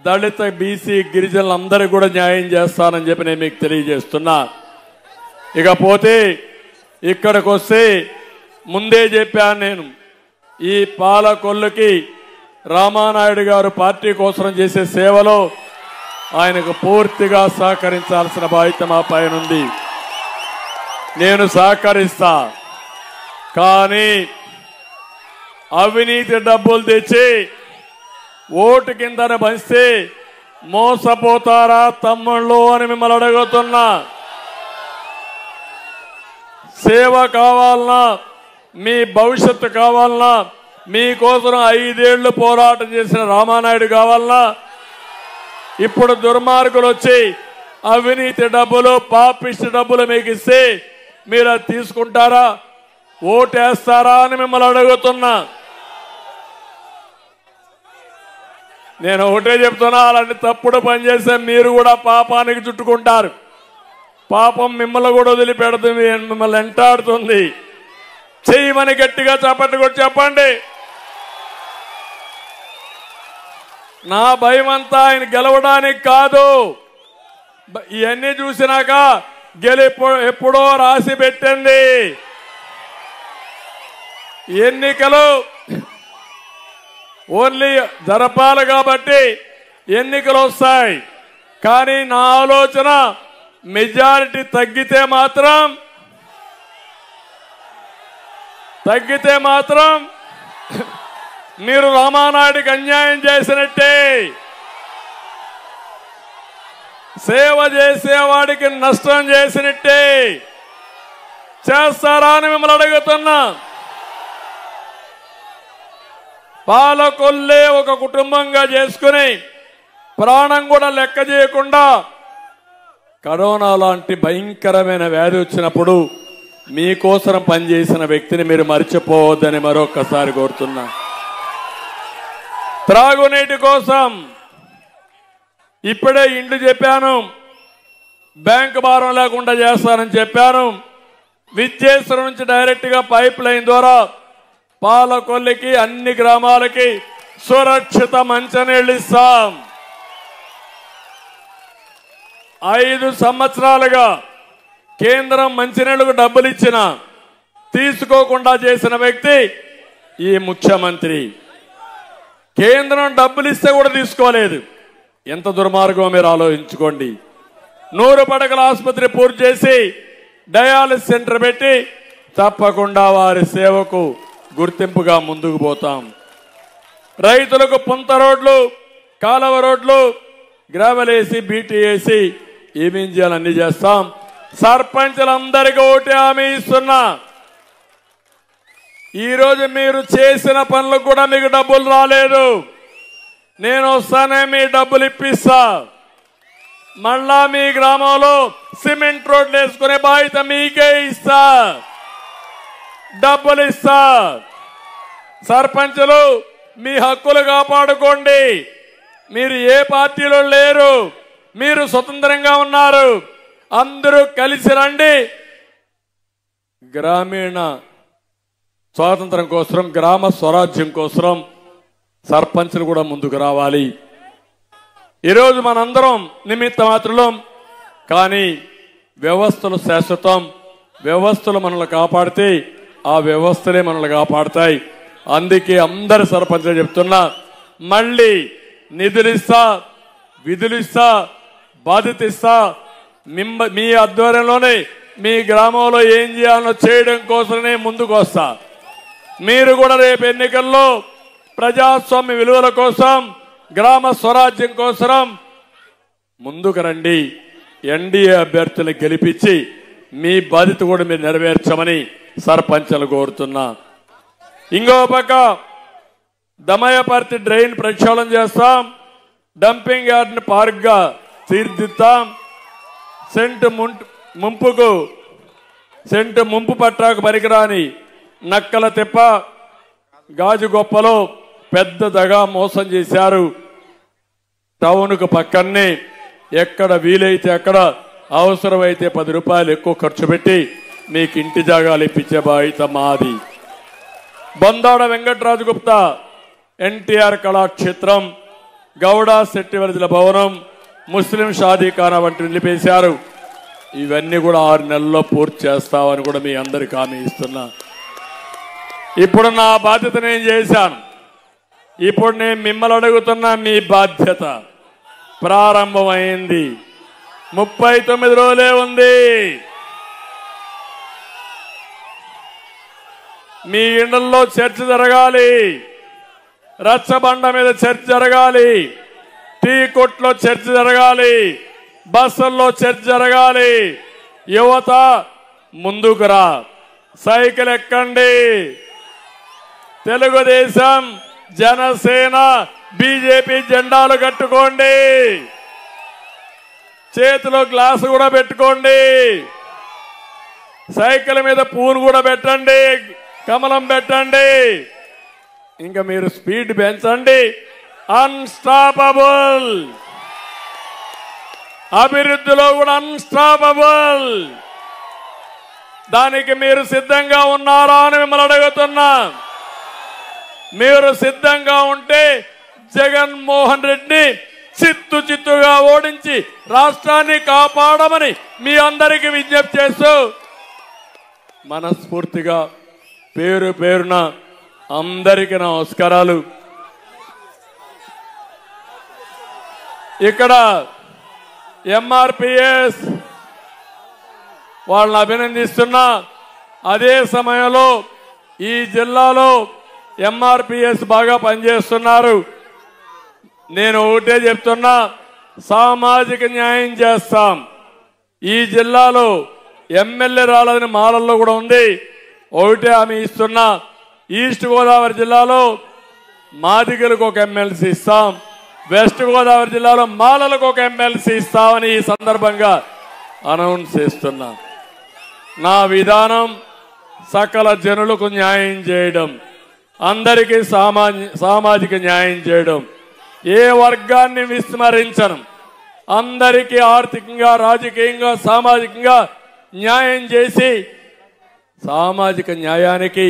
దళిత, బీసీ, గిరిజనులందరికీ కూడా న్యాయం చేస్తానని చెప్పి నేను మీకు తెలియజేస్తున్నా. ఇకపోతే ఇక్కడికి వస్తే ముందే చెప్పాను నేను, ఈ పాలకొల్లుకి రామానాయుడు గారు పార్టీ కోసం చేసే సేవలో ఆయనకు పూర్తిగా సహకరించాల్సిన బాధ్యత మా పైన ఉంది. నేను సహకరిస్తా. కానీ అవినీతి డబ్బులు తెచ్చి ఓటు కిందన పంచితే మోసపోతారా తమ్ముళ్ళు అని మిమ్మల్ని అడుగుతున్నా. సేవ కావాలన్నా, మీ భవిష్యత్తు కావాలన్నా, మీకోసం 5 ఏళ్లు పోరాటం చేసిన రామానాయుడు కావాలన్నా, ఇప్పుడు దుర్మార్గులు వచ్చి అవినీతి డబ్బులు, పాపిష్టి డబ్బులు మీకు ఇస్తే మీరు అది తీసుకుంటారా, ఓటేస్తారా అని మిమ్మల్ని అడుగుతున్నా. నేను ఒకటే చెప్తున్నా, అలాంటి తప్పుడు పని చేస్తే మీరు కూడా పాపానికి చుట్టుకుంటారు. పాపం మిమ్మల్ని కూడా వదిలిపెడుతుంది, మిమ్మల్ని వెంటాడుతుంది. చేయమని గట్టిగా చప్పట్లు కొట్టి చెప్పండి. నా భయం అంతా ఆయన గెలవడానికి కాదు. ఇవన్నీ చూసినాక ఎప్పుడో రాసి పెట్టింది. ఎన్నికలు ఓన్లీ జరపాలి కాబట్టి ఎన్నికలు వస్తాయి. కానీ నా ఆలోచన మెజారిటీ తగ్గితే మాత్రం మీరు రామానాయుడికి అన్యాయం చేసినట్టే, సేవ చేసేవాడికి నష్టం చేసినట్టే. చేస్తారా అని మిమ్మల్ని అడుగుతున్నా. పాలకొల్లే ఒక కుటుంబంగా చేసుకుని ప్రాణం కూడా లెక్క చేయకుండా కరోనా లాంటి భయంకరమైన వ్యాధి వచ్చినప్పుడు మీకోసం పనిచేసిన వ్యక్తిని మీరు మర్చిపోవద్దని మరొక్కసారి కోరుతున్నా. త్రాగునీటి కోసం ఇప్పుడే ఇండ్లు చెప్పాను, బ్యాంకు భారం లేకుండా చేస్తానని చెప్పాను. విద్యేశ్వరం నుంచి డైరెక్ట్ గా పైప్ లైన్ ద్వారా పాలకొల్లికి అన్ని గ్రామాలకి సురక్షిత మంచినీళ్ళు ఇస్తాం. 5 సంవత్సరాలుగా కేంద్రం మంచినీళ్లకు డబ్బులు ఇచ్చిన తీసుకోకుండా చేసిన వ్యక్తి ఈ ముఖ్యమంత్రి. కేంద్రం డబ్బులు ఇస్తే కూడా తీసుకోలేదు. ఎంత దుర్మార్గం మీరు ఆలోచించుకోండి. 100 పడకల ఆసుపత్రి పూర్తి చేసి డయాలిసిస్ సెంటర్ పెట్టి తప్పకుండా వారి సేవకు గుర్తింపుగా ముందుకు పోతాం. రైతులకు పుంత రోడ్లు, కాలువ రోడ్లు, గ్రావెల్ వేసి, బీటీ వేసి ఏమేం చేయాలన్నీ చేస్తాం. సర్పంచులందరికీ ఓటు హామీ ఇస్తున్నా. ఈరోజు మీరు చేసిన పనులకు కూడా మీకు డబ్బులు రాలేదు. నేను వస్తానే మీ డబ్బులు ఇప్పిస్తా. మళ్ళా మీ గ్రామంలో సిమెంట్ రోడ్లు వేసుకునే బాధ్యత మీకే ఇస్తా, డబ్బులు ఇస్తా. సర్పంచులు మీ హక్కులు కాపాడుకోండి. మీరు ఏ పార్టీలో లేరు, మీరు స్వతంత్రంగా ఉన్నారు. అందరూ కలిసి రండి. గ్రామీణ స్వాతంత్రం కోసం, గ్రామ స్వరాజ్యం కోసం సర్పంచులు కూడా ముందుకు రావాలి. ఈరోజు మనందరం నిమిత్త మాత్రం, కానీ వ్యవస్థలు శాశ్వతం. వ్యవస్థలు మనల్ని కాపాడితే ఆ వ్యవస్థలే మనల్ని కాపాడతాయి. అందుకే అందరు సర్పంచులు చెప్తున్నా, మళ్ళీ నిధులిస్తా, విధులిస్తా, బాధ్యత ఇస్తా, మీ ఆధ్వర్యంలోనే మీ గ్రామంలో ఏం చేయాలో చేయడం కోసమే ముందుకు వస్తా. మీరు కూడా రేపు ఎన్నికల్లో ప్రజాస్వామ్య విలువల కోసం, గ్రామ స్వరాజ్యం కోసం ముందుకు రండి. ఎన్డీఏ అభ్యర్థులను గెలిపించి మీ బాధ్యత కూడా మీరు నెరవేర్చమని సర్పంచ్లు కోరుతున్నా. ఇంకో పక్క దమయపర్తి డ్రైన్ ప్రక్షాళన చేస్తాం, డంపింగ్ యార్డ్ని పార్క్గా తీర్చిదిద్దాం. సెంటు ముంపు పట్టాకు పనికిరాని నక్కల తిప్ప గాజుగొప్పలో పెద్ద దగా మోసం చేశారు. టౌన్కు పక్కనే ఎక్కడ వీలైతే అక్కడ అవసరమైతే 10 రూపాయలు ఎక్కువ ఖర్చు పెట్టి మీకు ఇంటి జాగాలు ఇప్పించే బాధ్యత మాది. బొందాడ వెంకటరాజు గుప్తా ఎన్టీఆర్ కళాక్షేత్రం, గౌడ శెట్టివర్జుల భవనం, ముస్లిం షాదీఖానా వంటి నిలిపేశారు. ఇవన్నీ కూడా 6 నెలల్లో పూర్తి చేస్తామని కూడా మీ అందరికి హామీ ఇస్తున్నా. ఇప్పుడు నా బాధ్యత నేను చేశాను. ఇప్పుడు నేను మిమ్మల్ని అడుగుతున్నా, మీ బాధ్యత ప్రారంభమైంది. 39 రోజులే ఉంది. మీ ఇండ్లలో చర్చ జరగాలి, రచ్చబండ మీద చర్చ జరగాలి, టీ కొట్లో చర్చ జరగాలి, బస్సుల్లో చర్చ జరగాలి. యువత ముందుకు రా, సైకిల్ ఎక్కండి. తెలుగుదేశం, జనసేన, బీజేపీ జెండాలు కట్టుకోండి, చేతిలో గ్లాసు కూడా పెట్టుకోండి, సైకిల్ మీద పువ్వును కూడా పెట్టండి, కమలం పెట్టండి. ఇంకా మీరు స్పీడ్ పెంచండి. అన్స్టాపబుల్, అభివృద్ధిలో కూడా అన్స్టాపబుల్. దానికి మీరు సిద్ధంగా ఉన్నారా అని మిమ్మల్ని అడుగుతున్నా. మీరు సిద్ధంగా ఉంటే జగన్మోహన్ రెడ్డిని చిత్తుగా ఓడించి రాష్ట్రాన్ని కాపాడమని మీ అందరికీ విజ్ఞప్తి చేస్తూ మనస్ఫూర్తిగా పేరు పేరున అందరికీ నమస్కారాలు. ఇక్కడ ఎంఆర్పిఎస్ వాళ్ళని అభినందిస్తున్నా. అదే సమయంలో ఈ జిల్లాలో ఎంఆర్పిఎస్ బాగా పనిచేస్తున్నారు. నేను ఒకటే చెప్తున్నా, సామాజిక న్యాయం చేస్తాం. ఈ జిల్లాలో ఎమ్మెల్యే రాలేదని మాలల్లో కూడా ఉంది. ఒకటే హామీ ఇస్తున్నా, ఈస్ట్ గోదావరి జిల్లాలో మాదిగలకు ఒక ఎమ్మెల్సీ ఇస్తాం, వెస్ట్ గోదావరి జిల్లాలో మాలలకు ఒక ఎమ్మెల్సీ ఇస్తామని ఈ సందర్భంగా అనౌన్స్ చేస్తున్నా. నా విధానం సకల జనులకు న్యాయం చేయడం, అందరికీ సామాజిక న్యాయం చేయడం, ఏ వర్గాన్ని విస్మరించను, అందరికీ ఆర్థికంగా, రాజకీయంగా, సామాజికంగా న్యాయం చేసి సామాజిక న్యాయానికి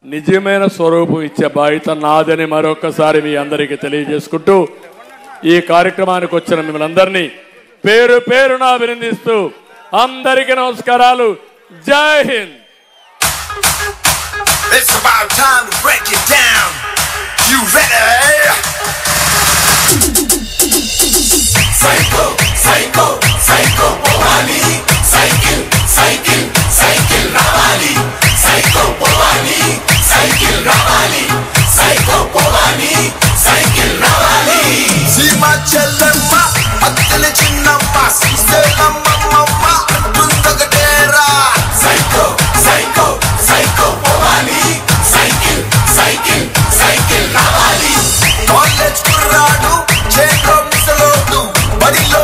నిజమైన స్వరూపం ఇచ్చే బాధ్యత నాదని మరొకసారి మీ అందరికీ తెలియజేసుకుంటూ ఈ కార్యక్రమానికి వచ్చిన మిమ్మల్ని అందరినీ పేరు పేరున అభినందిస్తూ అందరికీ నమస్కారాలు. జై Hind. It's about time to break it down. You ready? Psycho, psycho, psycho, Bhavani. Cycle, cycle, cycle, Ravali. Psycho, Bhavani. Cycle, Ravali. Psycho, Bhavani. Cycle, Ravali. Sima Chellamma, Attale Chinnamma, Selamma Mamma, Bundagadera. Psycho, psycho, psycho, Bhavani. Cycle, cycle, cycle, Ravali. College kurradu, chendo misalodu, badilo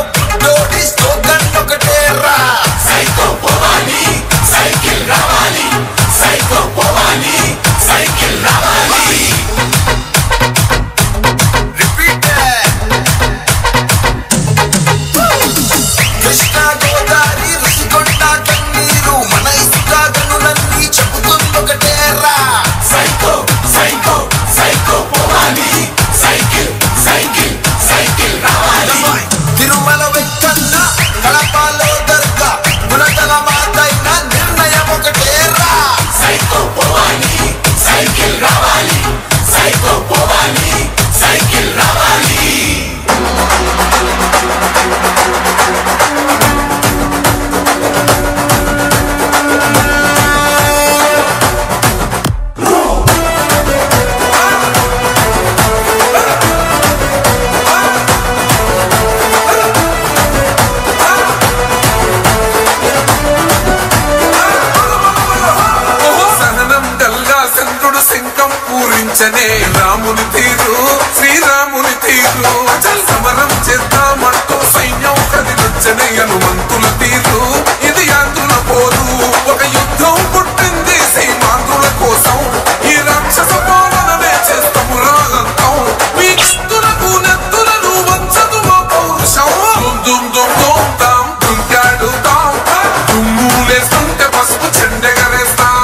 నచ్చనే రాముని తీరు శ్రీరాముని తీరు సమరం చేద్దామంటూ సైన్యం కదిలొచ్చనే హనుమంతుల తీరు ఇది ఆంధ్రుల పోరు ఒక యుద్ధం పుట్టింది సీమాంధ్రుల కోసం ఈ రాక్షస పాలననే చేస్తాము రాగంతం మీ నెత్తులకు నెత్తులను వంచదు మా పౌరుషం దుమ్ దుమ్ దుమ్ తాం దుంకాడుతాం దుమ్ములేస్తుంటే పసుపు చెండెగరేస్తాం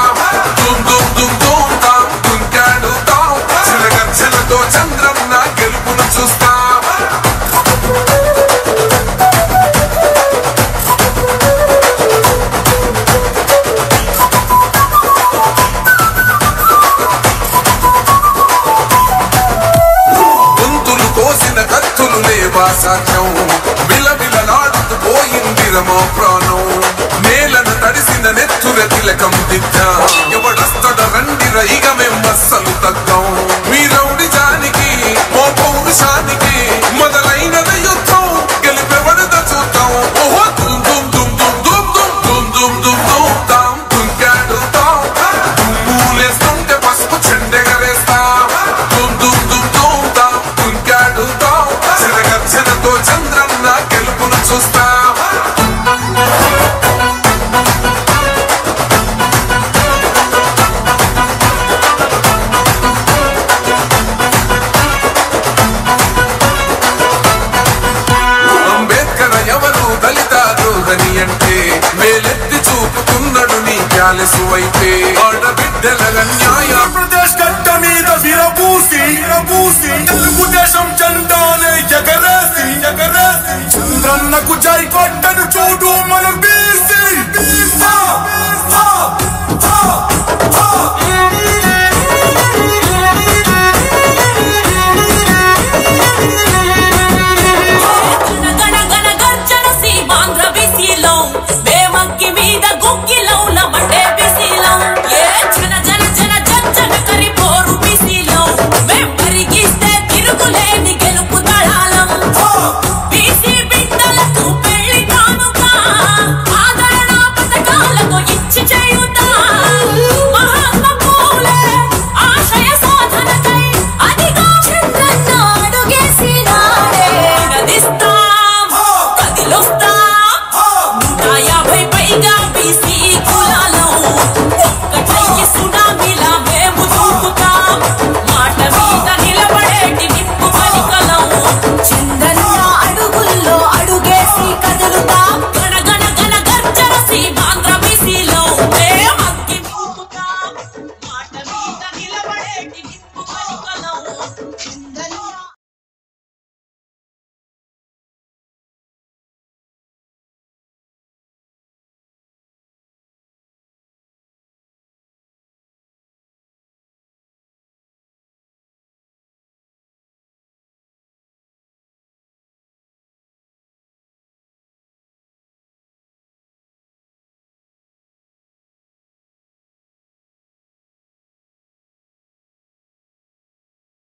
దుమ్ దుమ్ దుమ్ దుమ్ తాం దుంకాడుతాం చిలగచ్చలతో చంద్రన్న గెలుపును చూస్తాం సాధ్యం విలవిలలాడుతూ పోయింది రమా ప్రాణం నేలను తడిసిన నెత్తుర తిలకం దిద్దా ఎవడస్తడ రండి రైగ మేమస్సలు తగ్గం మీ రౌడిజానికి ఓ పౌరుషానికి మొదలైనది యుద్ధం గెలిపెవడద చూద్దాం ఓహో దుమ్ దుమ్ దుమ్ దుమ్ దుమ్ దుమ్ దుమ్ దుమ్ దుమ్ దుమ్ తాం దుంకాడుతాం దుమ్ములేస్తుంటే పసుపు చెండెగరేస్తాం దుమ్ దుమ్ దుమ్ దుమ్ తాం దుంకాడుతాం గర్జనతో చంద్రన్న గెలుపును చూస్తా అంబేద్కర్ ఎవరు దళిత ద్రోహని అంటే వేలెత్తి చూపుతున్నాడు నీ క్యాలెసు వైపే ఆడబిడ్డల న్యాయ ప్రదేశ్ గడ్డ మీద విరబూసి తెలుగుదేశం జెండానే ఎగరేసి చంద్రన్నకు జై కొట్టను చూడు మన బీసీ